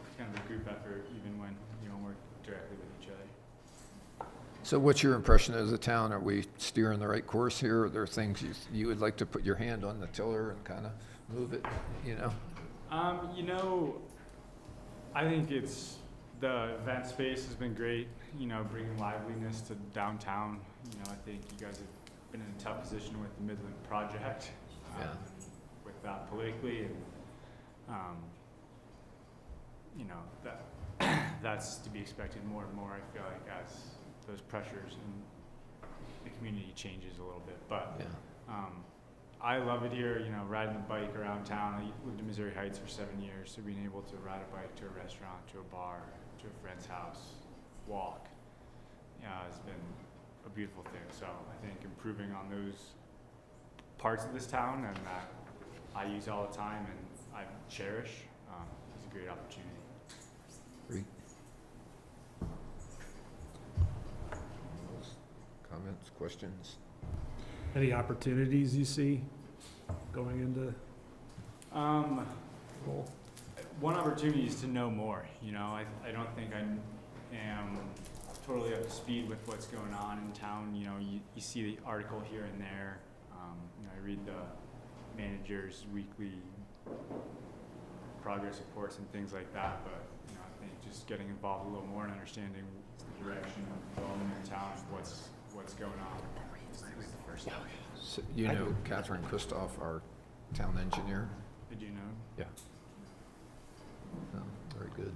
it's kind of a group effort, even when you don't work directly with each other. So what's your impression of the town? Are we steering the right course here? Are there things you would like to put your hand on the tiller and kind of move it, I think it's, the event space has been great, bringing liveliness to downtown. I think you guys have been in a tough position with the Midland project, Yeah. with that politically, and, that's to be expected more and more, I feel like, as those pressures in the community changes a little bit. But Yeah. I love it here, riding the bike around town. I lived in Missouri Heights for 7 years, so being able to ride a bike to a restaurant, to a bar, to a friend's house, walk, has been a beautiful thing. So I think improving on those parts of this town and that I use all the time and I cherish is a great opportunity. Great. Comments, questions? Any opportunities you see going into role? One opportunity is to know more. I don't think I am totally up to speed with what's going on in town. You see the article here and there. I read the manager's weekly progress reports and things like that. But I think just getting involved a little more and understanding the direction of development in town, what's going on. So, Catherine Christoph, our town engineer? Did you know? Yeah. Oh, very good.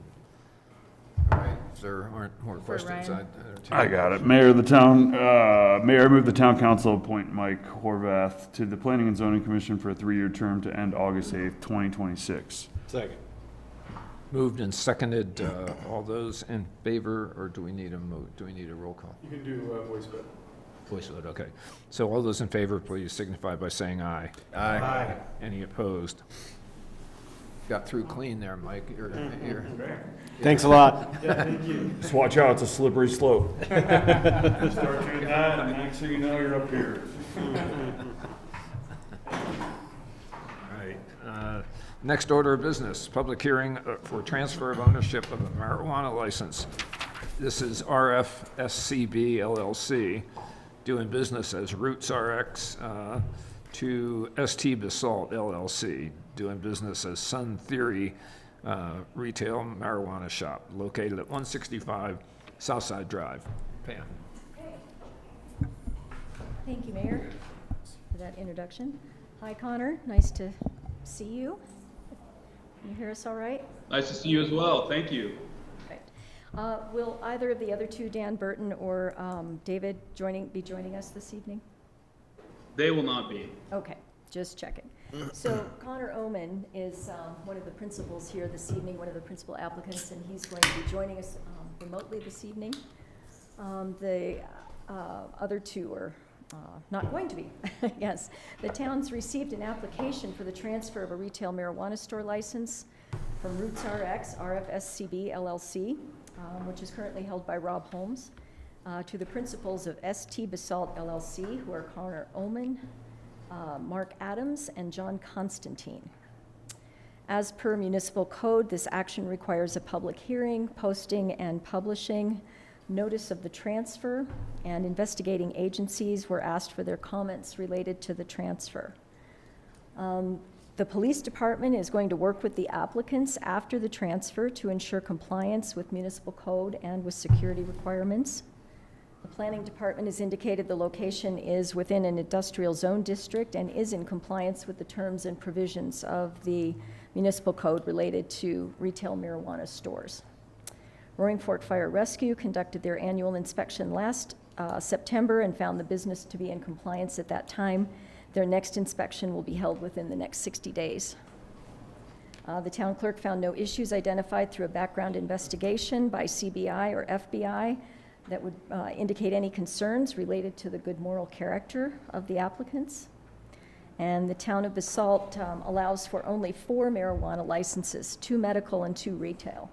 If there aren't more For questions, Ryan. I'd entertain. I got it. Mayor of the town, Mayor, I move the town council appoint Mike Horvath to the Planning and Zoning Commission for a 3-year term to end August 8th, 2026. Second. Moved and seconded. All those in favor, or do we need a roll call? You can do voice vote. Voice vote, okay. So all those in favor, please signify by saying aye. Aye. Any opposed? Got through clean there, Mike. You're Thanks a lot. Just watch out, it's a slippery slope. Start doing that, and next thing you know, you're up here. Right. Next order of business, public hearing for transfer of ownership of a marijuana license. This is RFSCB LLC, doing business as Roots RX, to ST Basalt LLC, doing business as Sun Theory Retail Marijuana Shop, located at 165 Southside Drive. Pam. Thank you, Mayor, for that introduction. Hi, Connor, nice to see you. Can you hear us all right? Nice to see you as well. Thank you. Right. Will either of the other two, Dan Burton or David, be joining us this evening? They will not be. Okay, just checking. So Connor Oman is one of the principals here this evening, one of the principal applicants, and he's going to be joining us remotely this evening. The other two are not going to be, yes. The town's received an application for the transfer of a retail marijuana store license from Roots RX, RFSCB LLC, which is currently held by Rob Holmes, to the principals of ST Basalt LLC, who are Connor Oman, Mark Adams, and John Constantine. As per municipal code, this action requires a public hearing, posting and publishing, notice of the transfer, and investigating agencies were asked for their comments related to the transfer. The police department is going to work with the applicants after the transfer to ensure compliance with municipal code and with security requirements. The planning department has indicated the location is within an industrial zone district and is in compliance with the terms and provisions of the municipal code related to retail marijuana stores. Roaring Fork Fire Rescue conducted their annual inspection last September and found the business to be in compliance at that time. Their next inspection will be held within the next 60 days. The town clerk found no issues identified through a background investigation by CBI or FBI that would indicate any concerns related to the good moral character of the applicants. And the town of Basalt allows for only 4 marijuana licenses, 2 medical and 2 retail.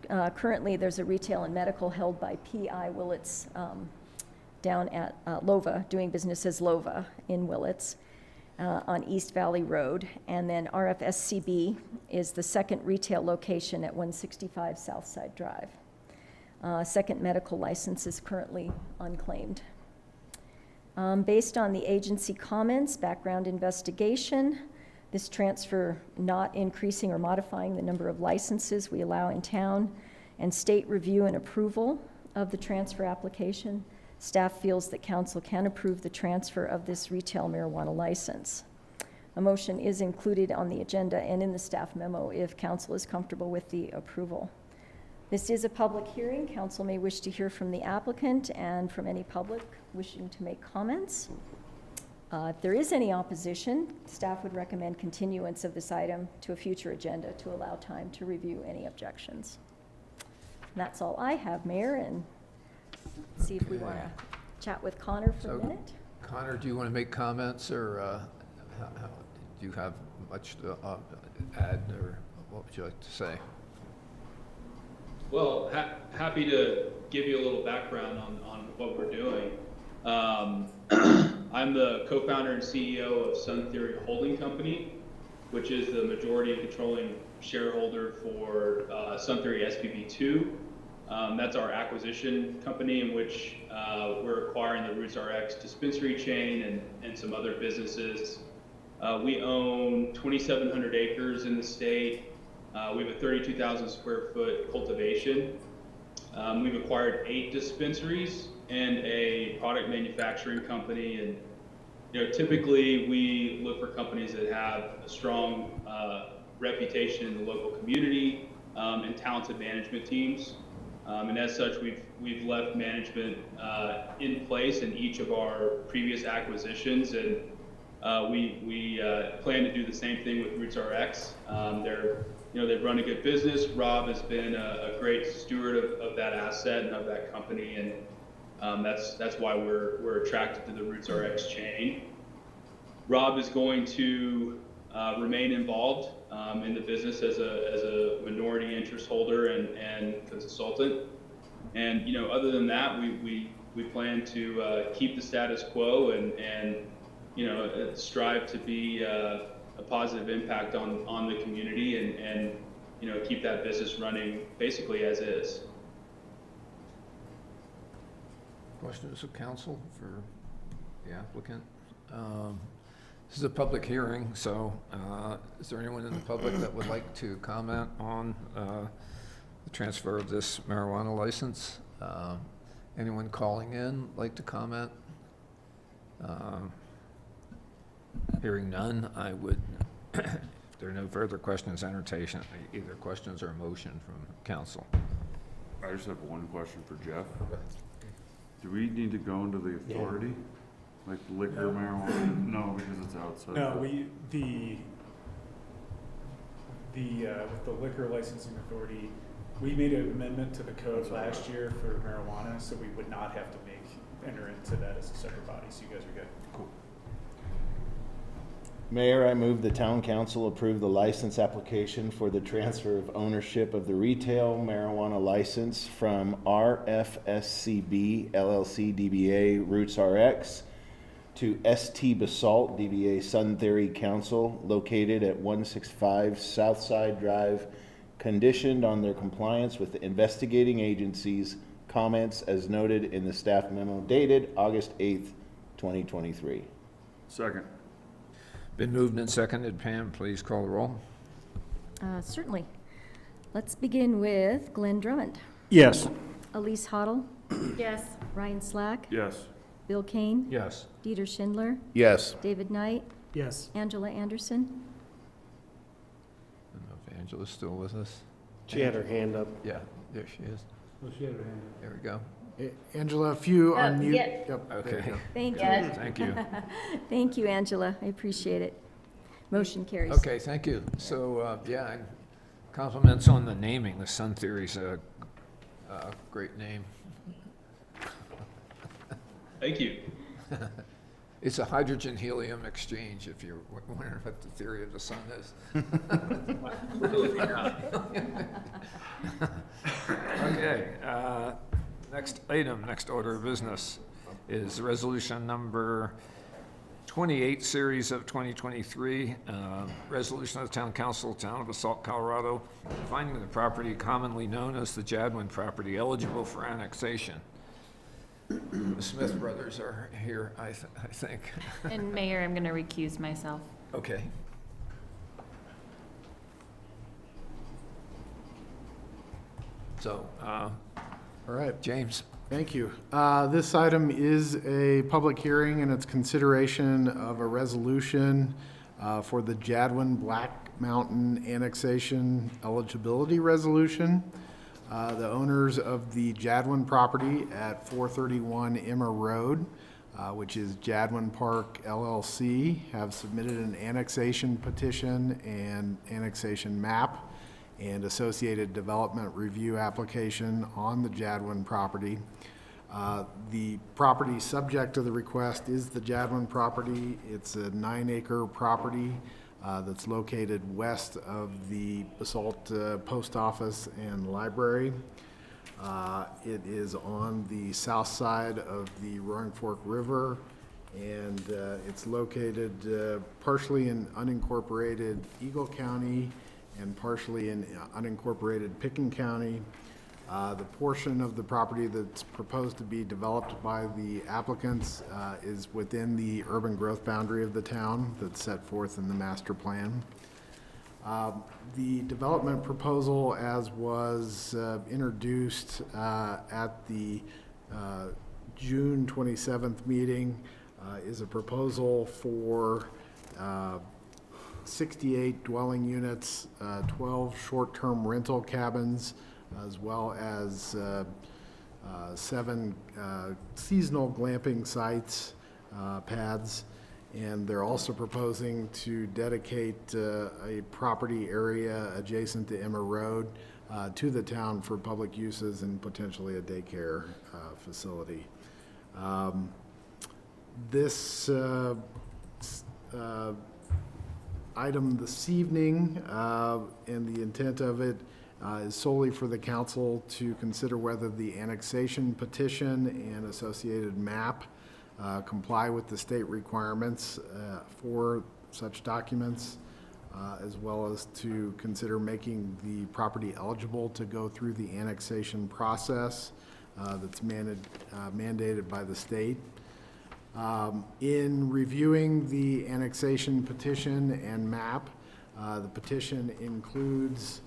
Currently, there's a retail and medical held by P.I. Willits down at Lova, doing business as Lova in Willits on East Valley Road. And then RFSCB is the second retail location at 165 Southside Drive. Second medical license is currently unclaimed. Based on the agency comments, background investigation, this transfer not increasing or modifying the number of licenses we allow in town, and state review and approval of the transfer application, staff feels that council can approve the transfer of this retail marijuana license. A motion is included on the agenda and in the staff memo if council is comfortable with the approval. This is a public hearing. Council may wish to hear from the applicant and from any public wishing to make comments. If there is any opposition, staff would recommend continuance of this item to a future agenda to allow time to review any objections. And that's all I have, Mayor, and see if we want to chat with Connor for a minute. Connor, do you want to make comments, or do you have much to add, or what would you like to say? Well, happy to give you a little background on what we're doing. I'm the co-founder and CEO of Sun Theory Holding Company, which is the majority controlling shareholder for Sun Theory SPV2. That's our acquisition company in which we're acquiring the Roots RX dispensary chain and some other businesses. We own 2,700 acres in the state. We have a 32,000 square foot cultivation. We've acquired 8 dispensaries and a product manufacturing company. And typically we look for companies that have a strong reputation in the local community and talented management teams. And as such, we've left management in place in each of our previous acquisitions, and we plan to do the same thing with Roots RX. They've run a good business. Rob has been a great steward of that asset and of that company, and that's why we're attracted to the Roots RX chain. Rob is going to remain involved in the business as a minority interest holder and consultant. And other than that, we plan to keep the status quo and strive to be a positive impact on the community and keep that business running basically as is. Questions of council for the applicant? This is a public hearing, so is there anyone in the public that would like to comment on the transfer of this marijuana license? Anyone calling in like to comment? Hearing none, I would, if there are no further questions, entertain either questions or a motion from council. I just have one question for Jeff. Do we need to go into the authority? Like liquor, marijuana? No, because it's outside. No, with the liquor licensing authority, we made an amendment to the code last year for marijuana, so we would not have to enter into that as a separate body, so you guys are good. Cool. Mayor, I move the town council approve the license application for the transfer of ownership of the retail marijuana license from RFSCB LLC DBA Roots RX to ST Basalt DBA Sun Theory Council, located at 165 Southside Drive, conditioned on their compliance with the investigating agency's comments as noted in the staff memo dated August 8th, 2023. Second. Been moved and seconded. Pam, please call the roll. Certainly. Let's begin with Glenn Drummond, Yes. Elise Hoddle, Yes. Ryan Slack, Yes. Bill Kane, Yes. Dieter Schindler, Yes. David Knight, Yes. Angela Anderson. I don't know if Angela's still with us. She had her hand up. Yeah, there she is. There we go. Angela, if you unmute. yeah. Yep, there you Okay. go. Thank you. Yes. Thank you. Thank you, Angela. I appreciate it. Motion carries. Okay, thank you. So, compliments on the naming. The Sun Theory's a great name. Thank you. It's a hydrogen-helium exchange, if you're wondering what the theory of the sun is. Okay, next order of business is resolution number 28, series of 2023, resolution of the Town Council, Town of Basalt, Colorado, finding the property commonly known as the Jadwin property eligible for annexation. The Smith brothers are here, I think. And Mayor, I'm going to recuse myself. Okay. So, All right. James. Thank you. This item is a public hearing and it's consideration of a resolution for the Jadwin Black Mountain Annexation Eligibility Resolution. The owners of the Jadwin property at 431 Emma Road, which is Jadwin Park LLC, have submitted an annexation petition and annexation map and associated development review application on the Jadwin property. The property subject to the request is the Jadwin property. It's a 9-acre property that's located west of the Basalt Post Office and Library. It is on the south side of the Roaring Fork River, and it's located partially in unincorporated Eagle County and partially in unincorporated Picken County. The portion of the property that's proposed to be developed by the applicants is within the urban growth boundary of the town that's set forth in the master plan. The development proposal, as was introduced at the June 27th meeting, is a proposal for 68 dwelling units, 12 short-term rental cabins, as well as 7 seasonal glamping sites, pads, and they're also proposing to dedicate a property area adjacent to Emma Road to the town for public uses and potentially a daycare facility. This item this evening, and the intent of it is solely for the council to consider whether the annexation petition and associated map comply with the state requirements for such documents, as well as to consider making the property eligible to go through the annexation process that's mandated by the state. In reviewing the annexation petition and map, the petition includes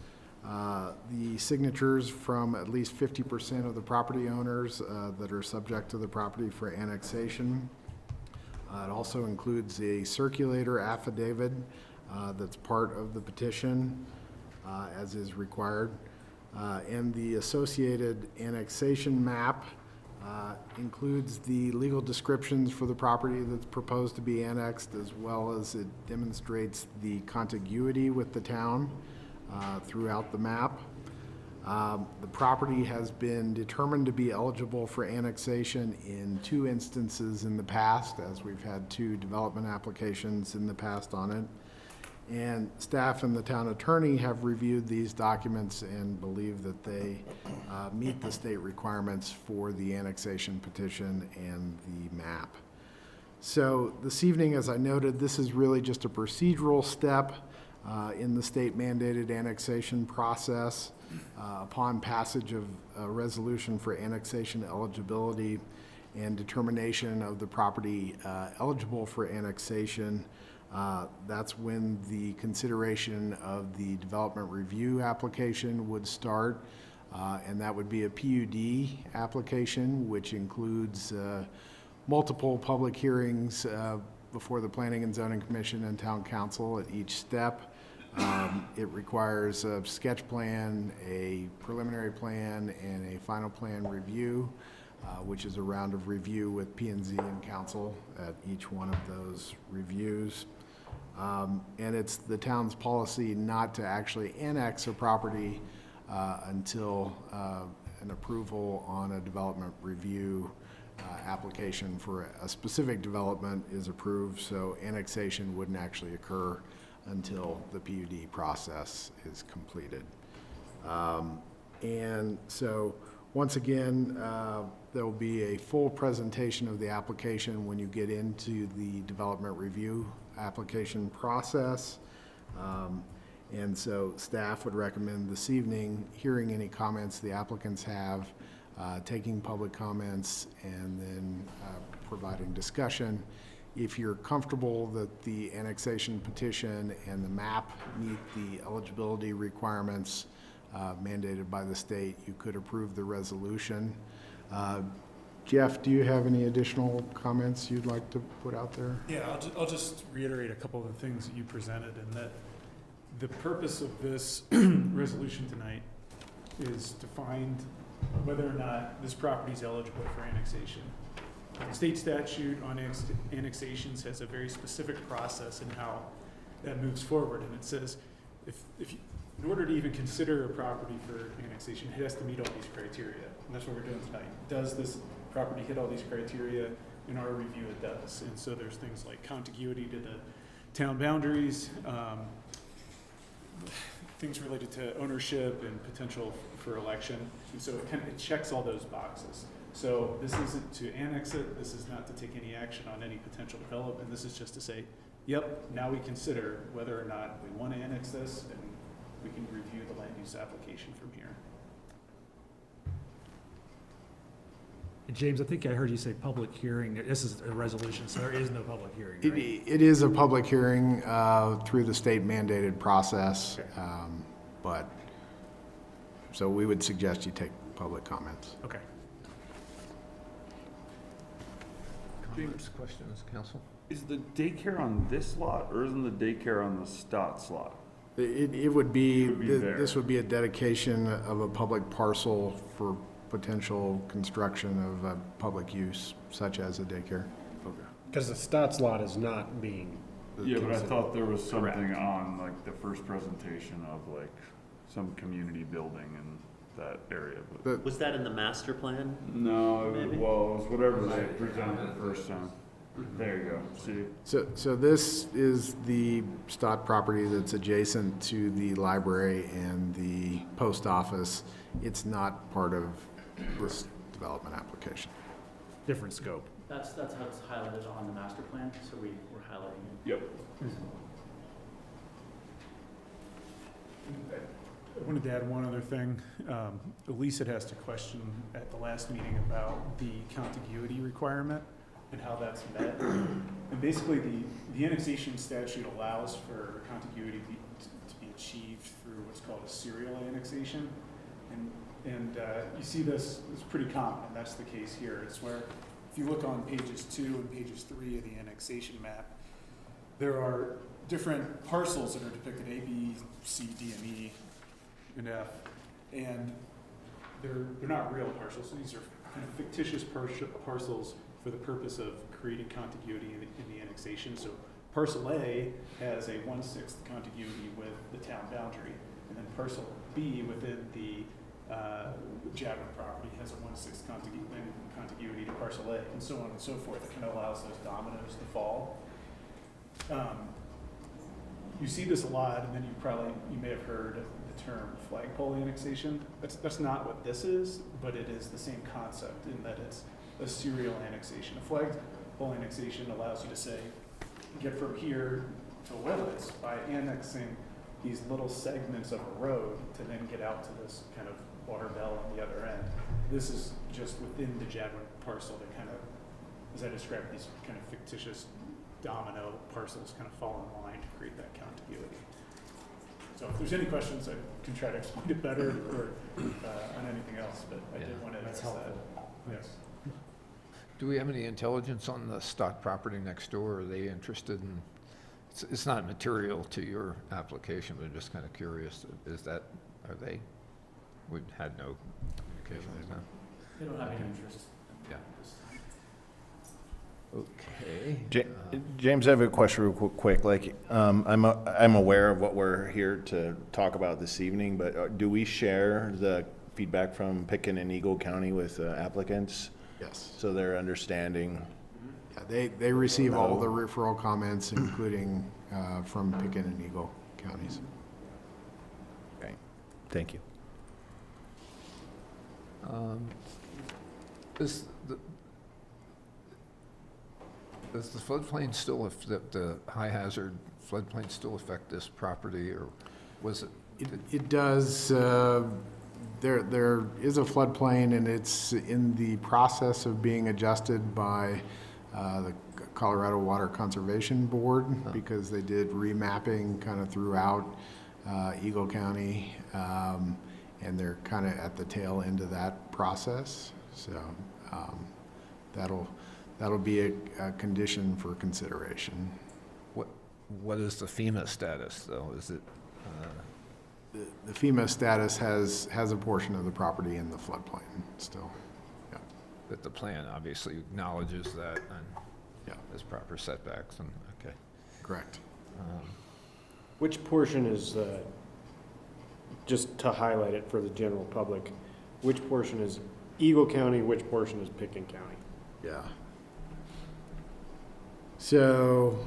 the signatures from at least 50% of the property owners that are subject to the property for annexation. It also includes a circulator affidavit that's part of the petition, as is required. And the associated annexation map includes the legal descriptions for the property that's proposed to be annexed, as well as it demonstrates the contiguity with the town throughout the map. The property has been determined to be eligible for annexation in 2 instances in the past, as we've had 2 development applications in the past on it. And staff and the town attorney have reviewed these documents and believe that they meet the state requirements for the annexation petition and the map. So this evening, as I noted, this is really just a procedural step in the state mandated annexation process. Upon passage of a resolution for annexation eligibility and determination of the property eligible for annexation, that's when the consideration of the development review application would start, and that would be a PUD application, which includes multiple public hearings before the Planning and Zoning Commission and Town Council at each step. It requires a sketch plan, a preliminary plan, and a final plan review, which is a round of review with P&Z and council at each one of those reviews. And it's the town's policy not to actually annex a property until an approval on a development review application for a specific development is approved, so annexation wouldn't actually occur until the PUD process is completed. And so, once again, there will be a full presentation of the application when you get into the development review application process. And so staff would recommend this evening hearing any comments the applicants have, taking public comments, and then providing discussion. If you're comfortable that the annexation petition and the map meet the eligibility requirements mandated by the state, you could approve the resolution. Jeff, do you have any additional comments you'd like to put out there? Yeah, I'll just reiterate a couple of the things that you presented, and that the purpose of this resolution tonight is to find whether or not this property is eligible for annexation. The state statute on annexations has a very specific process in how that moves forward, and it says in order to even consider a property for annexation, it has to meet all these criteria, and that's what we're doing tonight. Does this property hit all these criteria? In our review, it does, and so there's things like contiguity to the town boundaries, things related to ownership and potential for election, and so it checks all those boxes. So this isn't to annex it, this is not to take any action on any potential development, this is just to say, yep, now we consider whether or not we want to annex this, and we can review the land use application from here. And James, I think I heard you say public hearing. This is a resolution, so there is no public hearing, right? It is a public hearing through the state mandated process, but so we would suggest you take public comments. Okay. Comments, questions, council? Is the daycare on this lot, or isn't the daycare on the Stotts lot? It would be, Would be there. this would be a dedication of a public parcel for potential construction of a public use, such as a daycare. Because the Stotts lot is not being. Yeah, but I thought there was something on like the first presentation of like some community building in that area. But Was that in the master plan? no, Maybe. well, it was whatever they presented the first time. There you go. See, So this is the Stott property that's adjacent to the library and the post office. It's not part of this development application. Different scope. That's how it's highlighted on the master plan, so we're highlighting it. yep. I wanted to add one other thing. Elise had asked a question at the last meeting about the contiguity requirement and how that's met. And basically, the annexation statute allows for contiguity to be achieved through what's called a serial annexation. And you see this is pretty common, and that's the case here. It's where, if you look on pages 2 and pages 3 of the annexation map, there are different parcels that are depicted, A, B, C, D, and E, and F, and they're not real parcels. So these are kind of fictitious parcels for the purpose of creating contiguity in the annexation. So parcel A has a 1/6 contiguity with the town boundary, and then parcel B within the Jadwin property has a 1/6 contiguity to parcel A, and so on and so forth. It kind of allows those dominoes to fall. You see this a lot, and then you may have heard the term flagpole annexation. That's not what this is, but it is the same concept in that it's a serial annexation. A flagpole annexation allows you to say, get from here to Willits by annexing these little segments of a road to then get out to this kind of water bell on the other end. This is just within the Jadwin parcel that kind of, as I described, these kind of fictitious domino parcels kind of fall in line to create that contiguity. So if there's any questions, I can try to explain it better or on anything else, but I did want to address that. Yes. Do we have any intelligence on the Stott property next door? Are they interested in, it's not material to your application, but I'm just kind of curious, we've had no communication with them. They don't have any interest. Yeah. Okay. James, I have a question real quick. Like, I'm aware of what we're here to talk about this evening, but do we share the feedback from Picken and Eagle County with applicants? Yes. So they're understanding? Yeah, they receive all the referral comments, including from Picken and Eagle counties. Okay, thank you. Does the floodplain still, the high hazard floodplain still affect this property, or was it? It does. There is a floodplain, and it's in the process of being adjusted by the Colorado Water Conservation Board, because they did remapping kind of throughout Eagle County, and they're kind of at the tail end of that process. So that'll be a condition for consideration. What is the FEMA status, though? Is it? The FEMA status has a portion of the property in the floodplain still. Yeah. That the plan obviously acknowledges that and there's proper setbacks and, okay. Correct. Which portion is, just to highlight it for the general public, which portion is Eagle County, which portion is Picken County? Yeah. So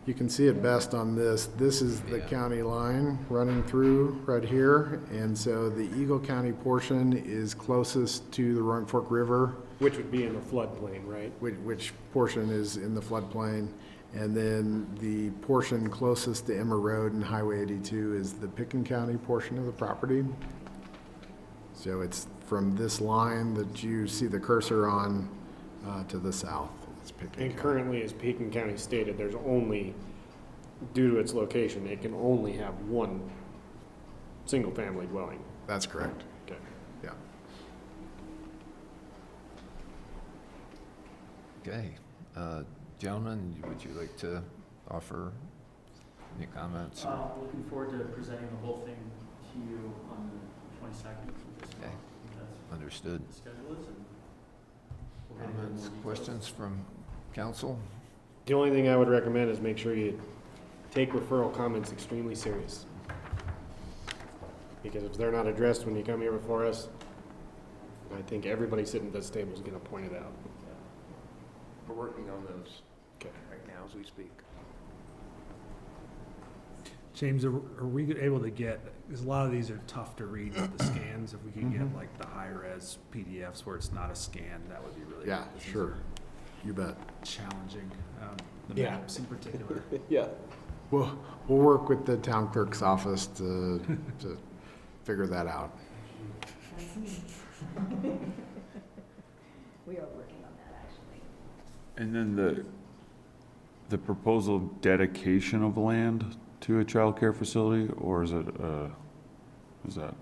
you can see it best on this. This is the county line running through right here. And so the Eagle County portion is closest to the Roaring Fork River. Which would be in the floodplain, right? Which portion is in the floodplain. And then the portion closest to Emma Road and Highway 82 is the Picken County portion of the property. So it's from this line that you see the cursor on to the south. It's Picken And County. currently, as Picken County stated, there's only, due to its location, it can only have one single-family dwelling. That's correct. Okay. Yeah. Okay. Gentlemen, would you like to offer Any comments? Looking forward to presenting the whole thing to you on the 22nd of this month. Okay. That's Understood. what the schedule is, and we'll get into more Comments, details. questions from council? The only thing I would recommend is make sure you take referral comments extremely serious. Because if they're not addressed when you come here before us, I think everybody sitting at this table is gonna point it out. We're working on those Okay. right now as we speak. James, are we able to get, because a lot of these are tough to read with the scans, if we could get like the high-res PDFs where it's not a scan, that would be really good. Yeah, 'cause these sure. are You bet. Challenging, the Yeah. maps in particular. Yeah. We'll work with the town clerk's office to figure that out. We are working on that, actually. And then the proposal dedication of land to a childcare facility, or is it, is that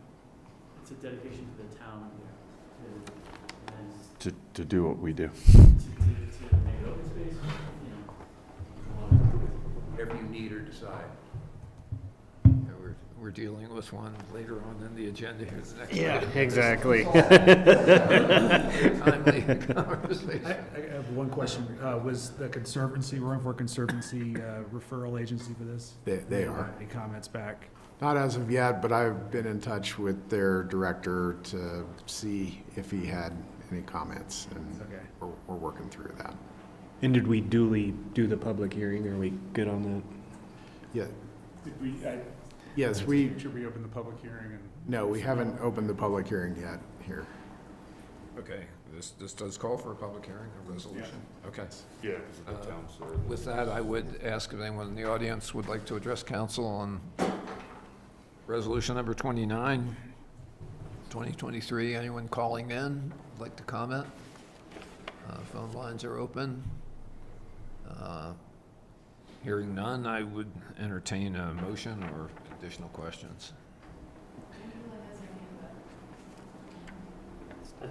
It's a dedication to the town to, and to do what we do? to make it open space, you know. Whatever you need or decide. Yeah, we're dealing with one later on in the agenda here, the next. Yeah, item. exactly. Timely conversation. I have one question. Was the Conservancy, we're in for a Conservancy referral agency for this? They are. Any comments back? Not as of yet, but I've been in touch with their director to see if he had any comments, and Okay. we're working through that. And did we duly do the public hearing? Are we good on that? Yeah, Did we, yes, we, should we open the public hearing and? no, we haven't opened the public hearing yet here. Okay, this does call for a public hearing, a resolution? Okay. Yeah, because the town served. With that, I would ask if anyone in the audience would like to address council on resolution number 29, 2023. Anyone calling in, would like to comment? Phone lines are open. Hearing none, I would entertain a motion or additional questions.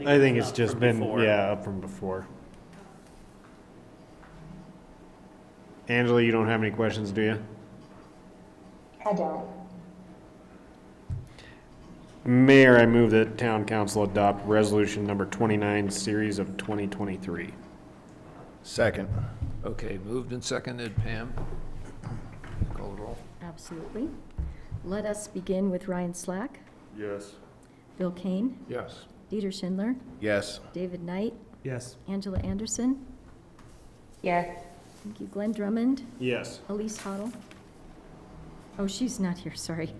I think it's up just from been, before. yeah, up from before. Angela, you don't have any questions, do you? I don't. Mayor, I move that town council adopt resolution number 29, series of 2023. Second. Okay, moved and seconded. Pam? Call the roll. Absolutely. Let us begin with Ryan Slack, Yes. Bill Kane, Yes. Dieter Schindler, Yes. David Knight, Yes. Angela Anderson. Yes. Thank you, Glenn Drummond, Yes. Elise Hoddle. Oh, she's not here, sorry.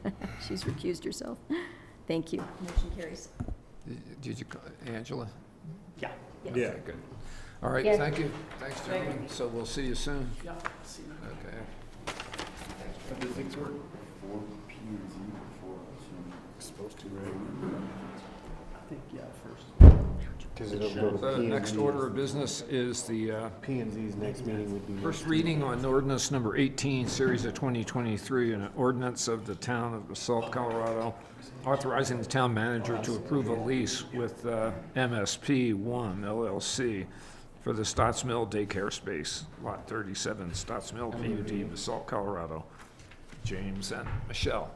She's recused herself. Thank you. Motion carries. Did you, Angela? Yeah. Yes. Yeah. Okay, good. All right, Yes. thank you. Thanks, gentlemen. So we'll see you soon. Yeah, see you. Okay. Supposed to, right? I think, yeah, first. Because it'll go to The P&Z. next order of business is the P&Z's next meeting would be. first reading on ordinance number 18, series of 2023, an ordinance of the town of Basalt, Colorado, authorizing the town manager to approve a lease with MSP 1 LLC for the Stotts Mill daycare space, Lot 37, Stotts Mill, PUD, Basalt, Colorado. James and Michelle.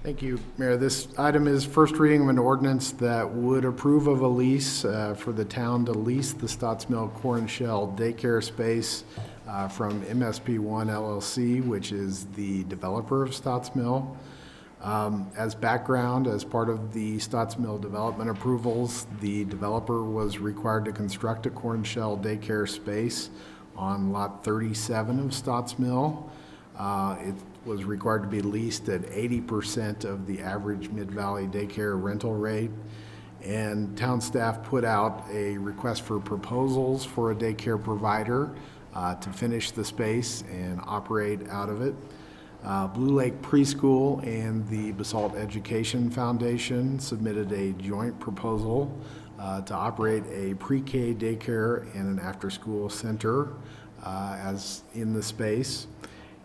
Thank you, Mayor. This item is first reading of an ordinance that would approve of a lease for the town to lease the Stotts Mill Corn Shell daycare space from MSP 1 LLC, which is the developer of Stotts Mill. As background, as part of the Stotts Mill development approvals, the developer was required to construct a corn shell daycare space on Lot 37 of Stotts Mill. It was required to be leased at 80% of the average Mid-Valley daycare rental rate. And town staff put out a request for proposals for a daycare provider to finish the space and operate out of it. Blue Lake Preschool and the Basalt Education Foundation submitted a joint proposal to operate a pre-K daycare and an after-school center as in the space.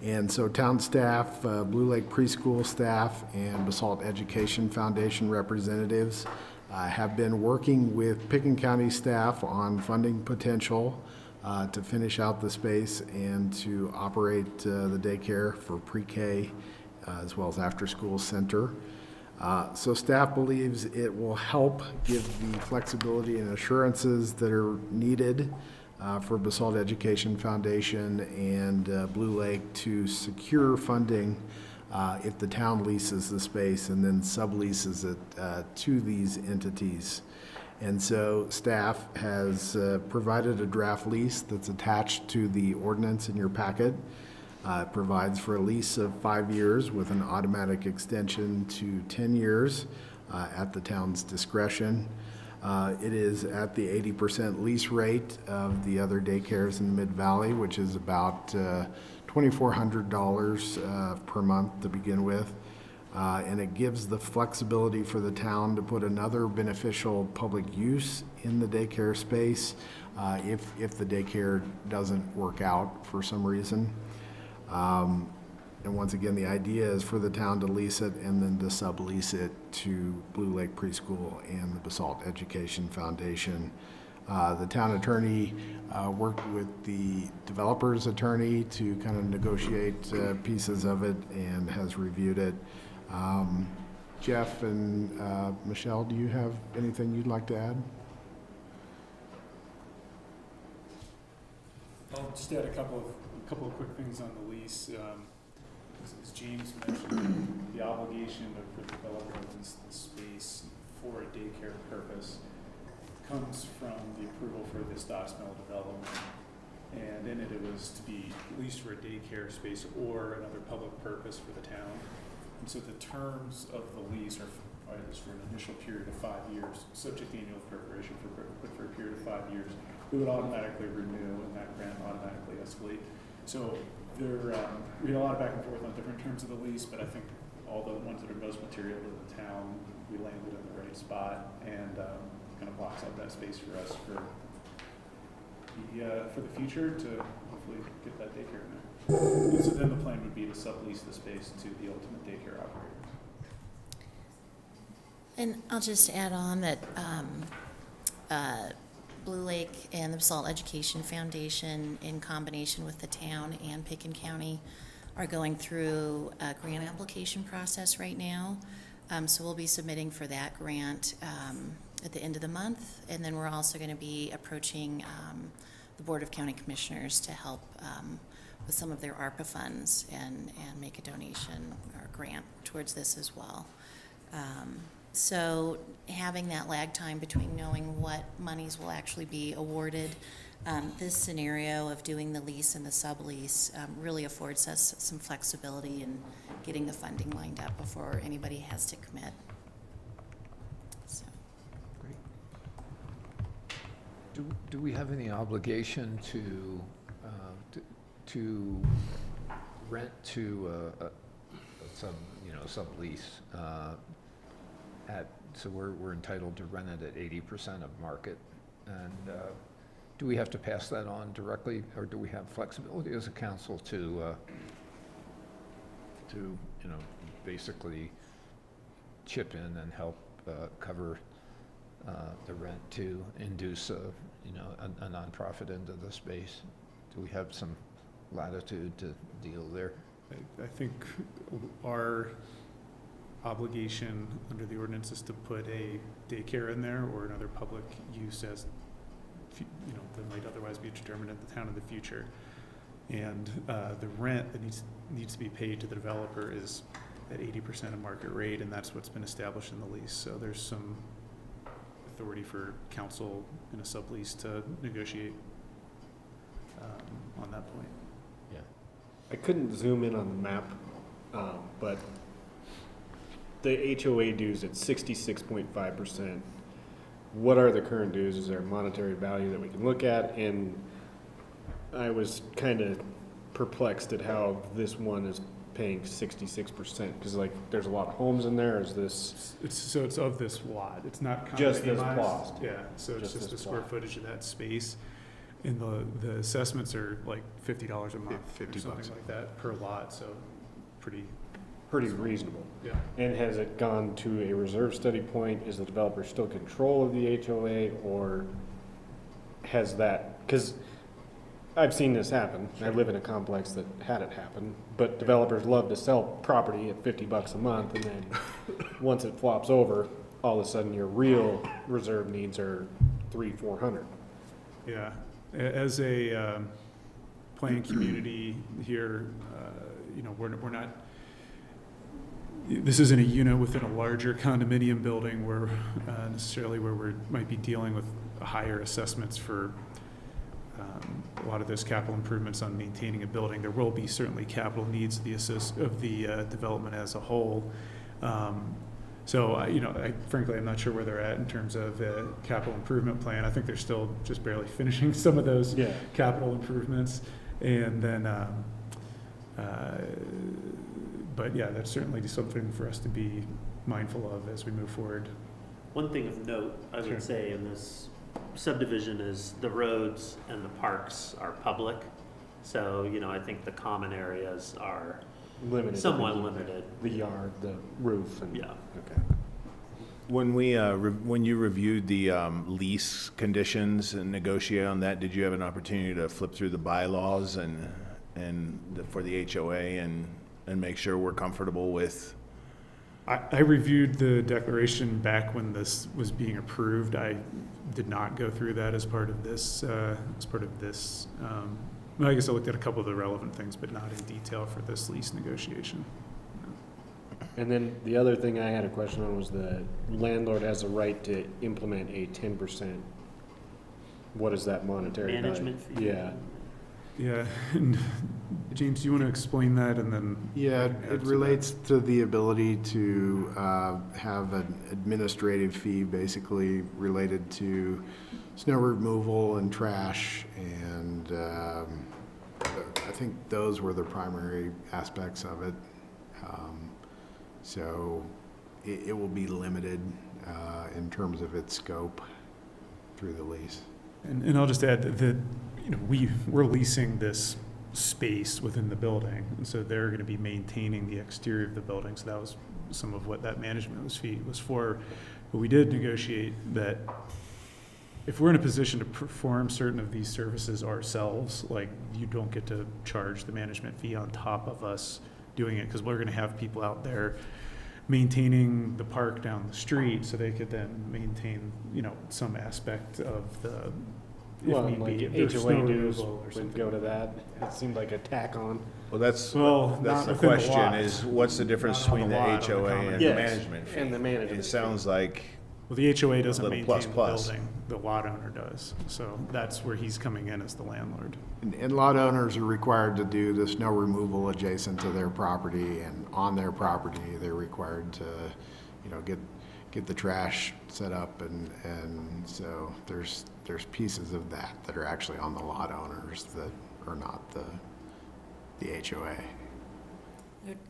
And so town staff, Blue Lake Preschool staff, and Basalt Education Foundation representatives have been working with Pickens County staff on funding potential to finish out the space and to operate the daycare for pre-K as well as after-school center. So staff believes it will help give the flexibility and assurances that are needed for Basalt Education Foundation and Blue Lake to secure funding if the town leases the space and then subleases it to these entities. And so staff has provided a draft lease that's attached to the ordinance in your packet. It provides for a lease of 5 years with an automatic extension to 10 years at the town's discretion. It is at the 80% lease rate of the other daycares in the Mid-Valley, which is about $2,400 per month to begin with. And it gives the flexibility for the town to put another beneficial public use in the daycare space if the daycare doesn't work out for some reason. And once again, the idea is for the town to lease it and then to sublease it to Blue Lake Preschool and the Basalt Education Foundation. The town attorney worked with the developer's attorney to kind of negotiate pieces of it and has reviewed it. Jeff and Michelle, do you have anything you'd like to add? I'll just add a couple of quick things on the lease. As James mentioned, the obligation for the developer of this space for a daycare purpose comes from the approval for this Docks Mill development. And in it, it was to be leased for a daycare space or another public purpose for the town. And so the terms of the lease are for an initial period of 5 years, subject to annual appropriation but for a period of 5 years. We would automatically renew and that grant automatically escalate. So we had a lot of back and forth on different terms of the lease, but I think all the ones that are most material to the town, we landed in the right spot and kind of blocks out that space for us for the future to hopefully get that daycare in there. And so then the plan would be to sublease the space to the ultimate daycare operator. And I'll just add on that Blue Lake and the Basalt Education Foundation, in combination with the town and Picken County, are going through a grant application process right now. So we'll be submitting for that grant at the end of the month, and then we're also going to be approaching the Board of County Commissioners to help with some of their ARPA funds and make a donation or grant towards this as well. So having that lag time between knowing what monies will actually be awarded, this scenario of doing the lease and the sublease really affords us some flexibility in getting the funding lined up before anybody has to commit. So. Do we have any obligation to rent to a sublease so we're entitled to rent it at 80% of market? And do we have to pass that on directly, or do we have flexibility as a council to basically chip in and help cover the rent to induce a nonprofit into the space? Do we have some latitude to deal there? I think our obligation under the ordinance is to put a daycare in there or another public use as, that might otherwise be determined in the town in the future. And the rent that needs to be paid to the developer is at 80% of market rate, and that's what's been established in the lease. So there's some authority for council in a sublease to negotiate on that point. Yeah. I couldn't zoom in on the map, but the HOA dues at 66.5%. What are the current dues? Is there a monetary value that we can look at? And I was kind of perplexed at how this one is paying 66%, because there's a lot of homes in there. Is this? It's of this lot. It's not just this condominiumized. plot. Yeah, so it's just the square footage of that space. And the assessments are like $50 a month, $50 or something like that per lot. So pretty reasonable. Yeah. And has it gone to a reserve study point? Is the developer still control of the HOA, or has that, because I've seen this happen. I live in a complex that had it happen, but developers love to sell property at $50 a month, and then once it flops over, all of a sudden your real reserve needs are $300-400. Yeah, as a planned community here, you know, we're not, this isn't a unit within a larger condominium building where necessarily where we might be dealing with higher assessments for a lot of those capital improvements on maintaining a building. There will be certainly capital needs of the development as a whole. So, you know, frankly, I'm not sure where they're at in terms of a capital improvement plan. I think they're still just barely finishing some of those capital improvements. And then, but yeah, that's certainly something for us to be mindful of as we move forward. One thing of note, I would say in this subdivision is the roads and the parks are public. So, you know, I think the common areas are Limited. somewhat limited. The yard, the roof, and. Yeah. Okay. When we, when you reviewed the lease conditions and negotiate on that, did you have an opportunity to flip through the bylaws for the HOA and make sure we're comfortable with? I reviewed the declaration back when this was being approved. I did not go through that as part of this, I guess I looked at a couple of the relevant things, but not in detail for this lease negotiation. And then the other thing I had a question on was the landlord has a right to implement a 10%. What is that monetary value? Management fee. Yeah. Yeah, and James, do you want to explain that and then? Yeah, it relates to the ability to have an administrative fee basically related to snow removal and trash, and I think those were the primary aspects of it. So it will be limited in terms of its scope through the lease. And I'll just add that, you know, we're leasing this space within the building, and so they're going to be maintaining the exterior of the building. So that was some of what that management fee was for. But we did negotiate that if we're in a position to perform certain of these services ourselves, like you don't get to charge the management fee on top of us doing it, because we're going to have people out there maintaining the park down the street, so they could then maintain, you know, some aspect of the, Well, if need like be, if there's HOA snow dues removal or would something. go to that. It seemed like a tack on. Well, that's Well, the not within the question lot. is, what's the difference Not on between the the lot, on the HOA common. and Yes, the management fee? and the management It sounds like, Well, the HOA doesn't little maintain plus the plus. building, the lot owner does, so that's where he's coming in as the landlord. And lot owners are required to do the snow removal adjacent to their property, and on their property, they're required to, you know, get the trash set up, and so there's pieces of that are actually on the lot owners that are not the HOA.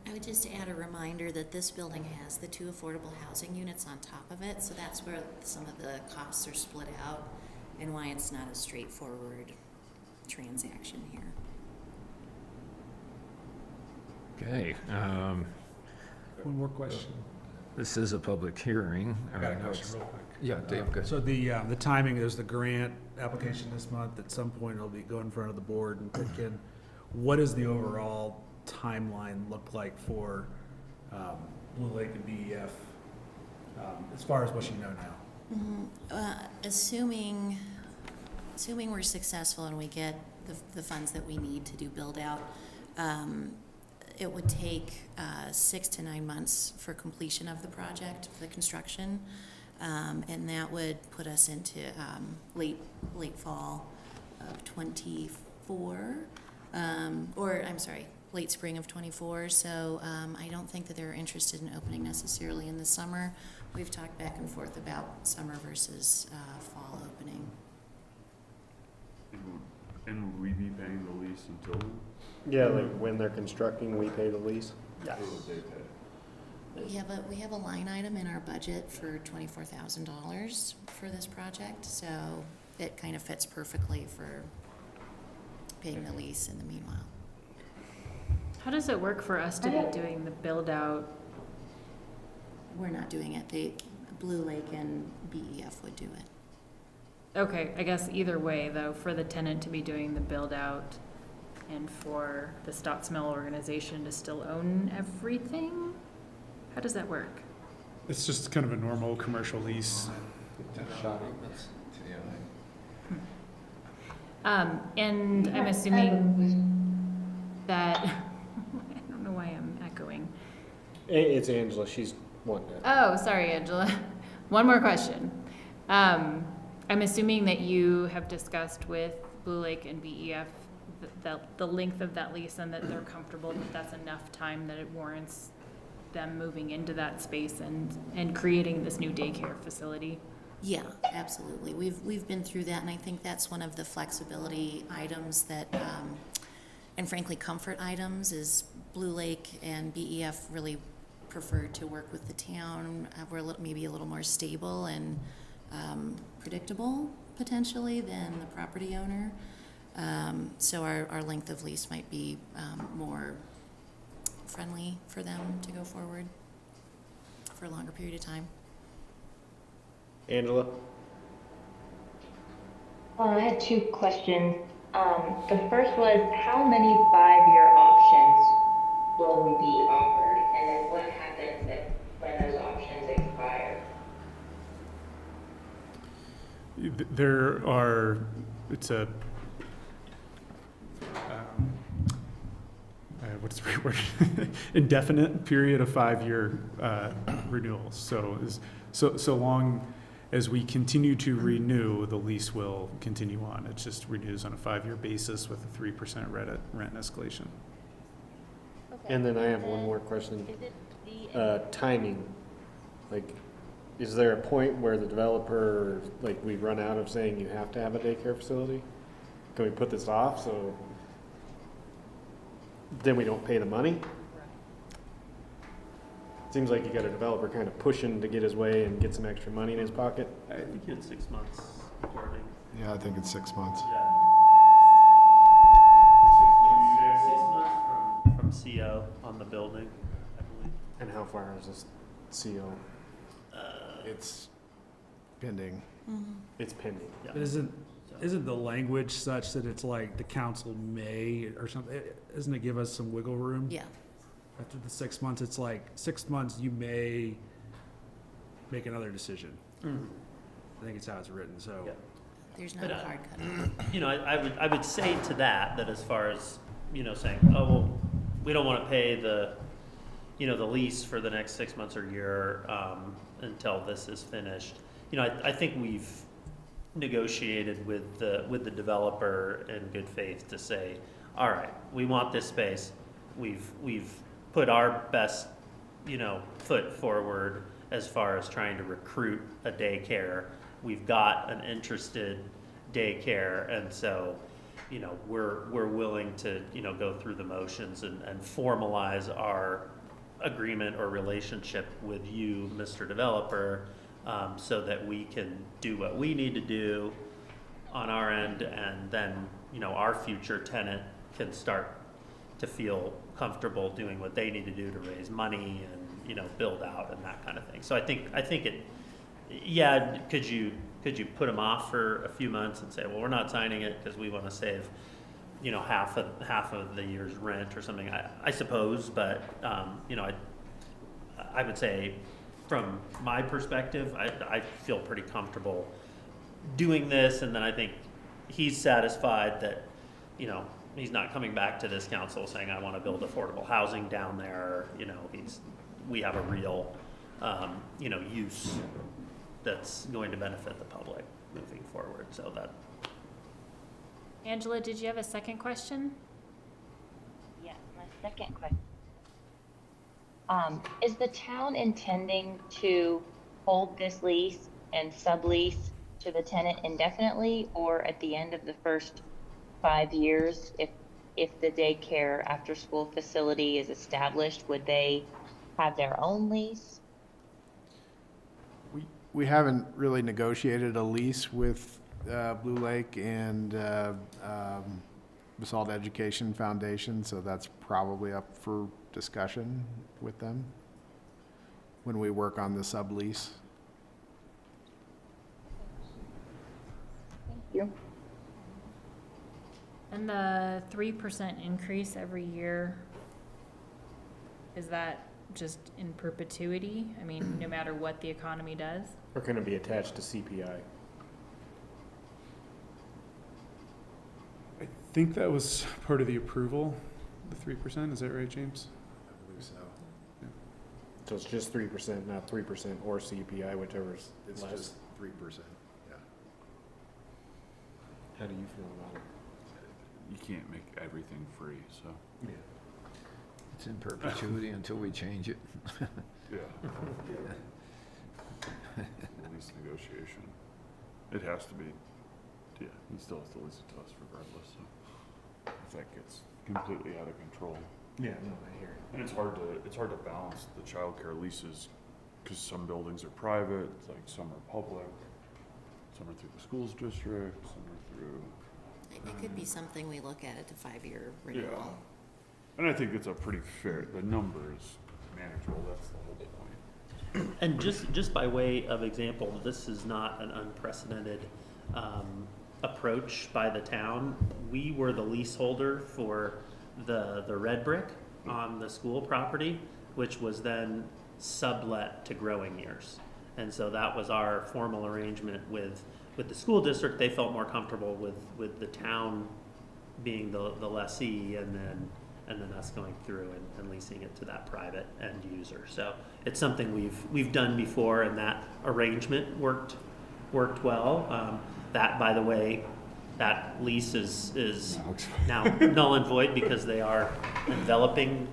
I would just add a reminder that this building has the 2 affordable housing units on top of it, so that's where some of the costs are split out and why it's not a straightforward transaction here. Okay, One more question. this is a public hearing. I got a question real quick. Yeah, Dave, go ahead. So the timing, there's the grant application this month. At some point, it'll be go in front of the board and pick in. What does the overall timeline look like for Blue Lake and BEF as far as what you know now? Assuming we're successful and we get the funds that we need to do build out, it would take 6 to 9 months for completion of the project, for the construction, and that would put us into late fall of 24, or I'm sorry, late spring of 24. So I don't think that they're interested in opening necessarily in the summer. We've talked back and forth about summer versus fall opening. And would we be paying the lease until then? Yeah, like when they're constructing, we pay the lease. Yes. We have a line item in our budget for $24,000 for this project, so it kind of fits perfectly for paying the lease in the meanwhile. How does it work for us to be doing the build out? We're not doing it. Blue Lake and BEF would do it. Okay, I guess either way, though, for the tenant to be doing the build-out and for the Stotts Mill organization to still own everything? How does that work? It's just kind of a normal commercial lease. And I'm assuming that, I don't know why I'm echoing. It's Angela, she's wanting to. Oh, sorry, Angela. One more question. I'm assuming that you have discussed with Blue Lake and BEF the length of that lease and that they're comfortable that that's enough time that it warrants them moving into that space and creating this new daycare facility. Yeah, absolutely. We've been through that, and I think that's one of the flexibility items that, and frankly, comfort items, is Blue Lake and BEF really prefer to work with the town. We're maybe a little more stable and predictable, potentially, than the property owner. So our length of lease might be more friendly for them to go forward for a longer period of time. Angela? I had two questions. The first was, how many 5-year options will we be offered? And then what happens when those options expire? There are, it's a, what's the right word? Indefinite period of 5-year renewals. So long as we continue to renew, the lease will continue on. It just renews on a 5-year basis with a 3% rent escalation. Okay. And then I have one more question. Is it the Timing, like, is there a point where the developer, like, we run out of saying you have to have a daycare facility? Can we put this off so then we don't pay the money? Seems like you got a developer kind of pushing to get his way and get some extra money in his pocket. I think you had 6 months wording. Yeah, I think it's 6 months. Yeah. 6 months from CO on the building, I believe. And how far is this CO? It's pending. It's pending. Yeah. But isn't the language such that it's like the council may or something? Doesn't it give us some wiggle room? Yeah. After the 6 months, it's like 6 months, you may make another decision. I think it's how it's written, so. Yeah. There's not But, a hard cut. You know, I would say to that as far as, you know, saying, oh, well, we don't want to pay the lease for the next 6 months or year until this is finished. You know, I think we've negotiated with the developer in good faith to say, all right, we want this space. We've put our best, foot forward as far as trying to recruit a daycare. We've got an interested daycare, and so, we're willing to, go through the motions and formalize our agreement or relationship with you, Mr. Developer, so that we can do what we need to do on our end, and then, our future tenant can start to feel comfortable doing what they need to do to raise money and, build out and that kind of thing. So I think it, yeah, could you put them off for a few months and say, well, we're not signing it because we want to save, half of the year's rent or something? I suppose, but, I would say from my perspective, I feel pretty comfortable doing this, and then I think he's satisfied that, he's not coming back to this council saying, I want to build affordable housing down there. We have a real, use that's going to benefit the public moving forward. So that. Angela, did you have a second question? Yes, my second question. Is the town intending to hold this lease and sublease to the tenant indefinitely, or at the end of the first 5 years, if the daycare after school facility is established, would they have their own lease? We haven't really negotiated a lease with Blue Lake and Basalt Education Foundation, so that's probably up for discussion with them when we work on the sublease. you. And the 3% increase every year, is that just in perpetuity? I mean, no matter what the economy does? Are going to be attached to CPI. I think that was part of the approval, the 3%, is that right, James? I believe so. So it's just 3%, not 3% or CPI, whichever's It's less. just 3%, yeah. How do you feel about it? You can't make everything free, so. Yeah. It's in perpetuity until we change it. Yeah. Lease negotiation. It has to be, yeah, he still has to lease it to us regardless, so. If that gets completely out of control. Yeah, no, I hear it. And it's hard to balance the childcare leases, because some buildings are private, like some are public, some are through the schools district, some are through. It could be something we look at the 5-year Yeah. renewal. And I think it's a pretty fair, the number is manageable, that's the whole point. And just by way of example, this is not an unprecedented approach by the town. We were the leaseholder for the red brick on the school property, which was then sublet to Growing Years. And so that was our formal arrangement with the school district. They felt more comfortable with the town being the lessee, and then us going through and leasing it to that private end user. So it's something we've done before, and that arrangement worked well. That, by the way, that lease is now null and void because they are enveloping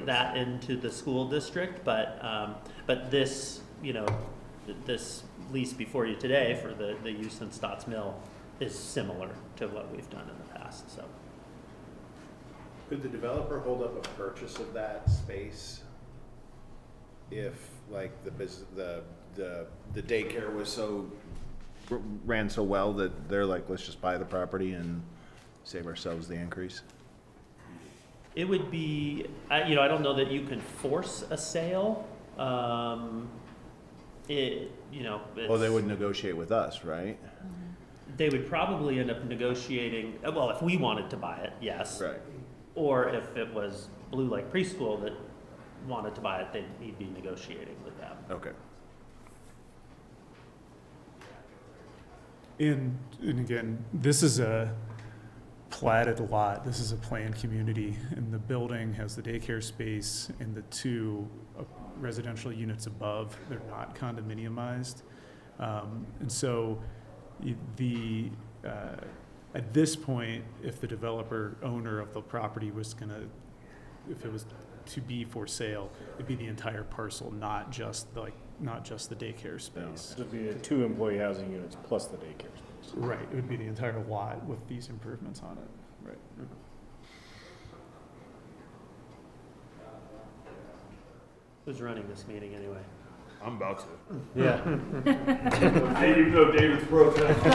that into the school district. But this, this lease before you today for the use in Stotts Mill is similar to what we've done in the past. So. Could the developer hold up a purchase of that space if, like, the daycare was ran so well that they're like, let's just buy the property and save ourselves the increase? It would be, I don't know that you can force a sale. Well, they would negotiate with us, right? They would probably end up negotiating, well, if we wanted to buy it, yes. Right. Or if it was Blue Lake Preschool that wanted to buy it, he'd be negotiating with them. Okay. And again, this is a platted lot, this is a planned community, and the building has the daycare space and the 2 residential units above, they're not condominiumized. And so at this point, if the developer owner of the property was if it was to be for sale, it'd be the entire parcel, not just the daycare space. It would be 2 employee housing units plus the daycare space. Right, it would be the entire lot with these improvements on it, right. Who's running this meeting anyway? I'm about to. Yeah. Even though David's protesting.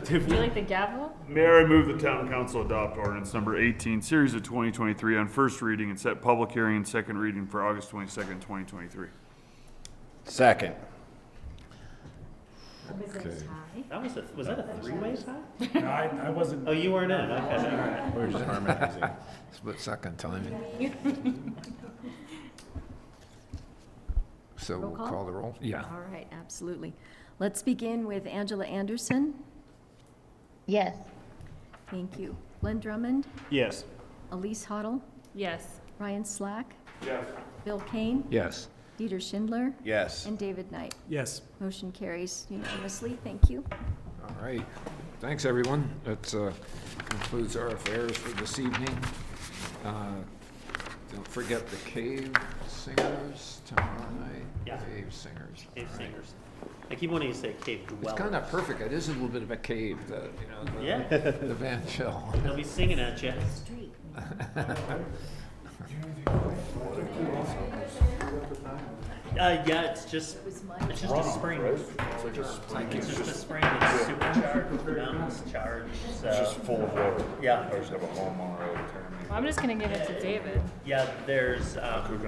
Do you like the gavel? Mayor, I move the town council adopt ordinance number 18, series of 2023 on first reading and set public hearing and second reading for August 22nd, 2023. Second. Was that a 3-way tie? No, I wasn't. Oh, you weren't in, okay, all right. We're just harmonizing. Split second timing. So Roll we'll call? call the roll? Yeah. All right, absolutely. Let's begin with Angela Anderson. Yes. Thank you. Glenn Drummond, Yes. Elise Hoddle, Yes. Ryan Slack, Yes. Bill Kane, Yes. Dieter Schindler, Yes. and David Knight. Yes. Motion carries unanimously. Thank you. All right. Thanks, everyone. That concludes our affairs for this evening. Don't forget the Cave Singers tomorrow night. Yeah. Cave Singers. Cave All right. singers. I keep wanting to say cave dwellers. It's kind of perfect. It is a little bit of a cave, the Yeah. the Van Shell. They'll be singing at you. Yeah, it's just a spring. Thank you. It's just a spring that's supercharged, the mountain's charged, so. It's just full of water. Yeah. I just have a home on road. Well, I'm just gonna give it to David. Yeah, there's, Cook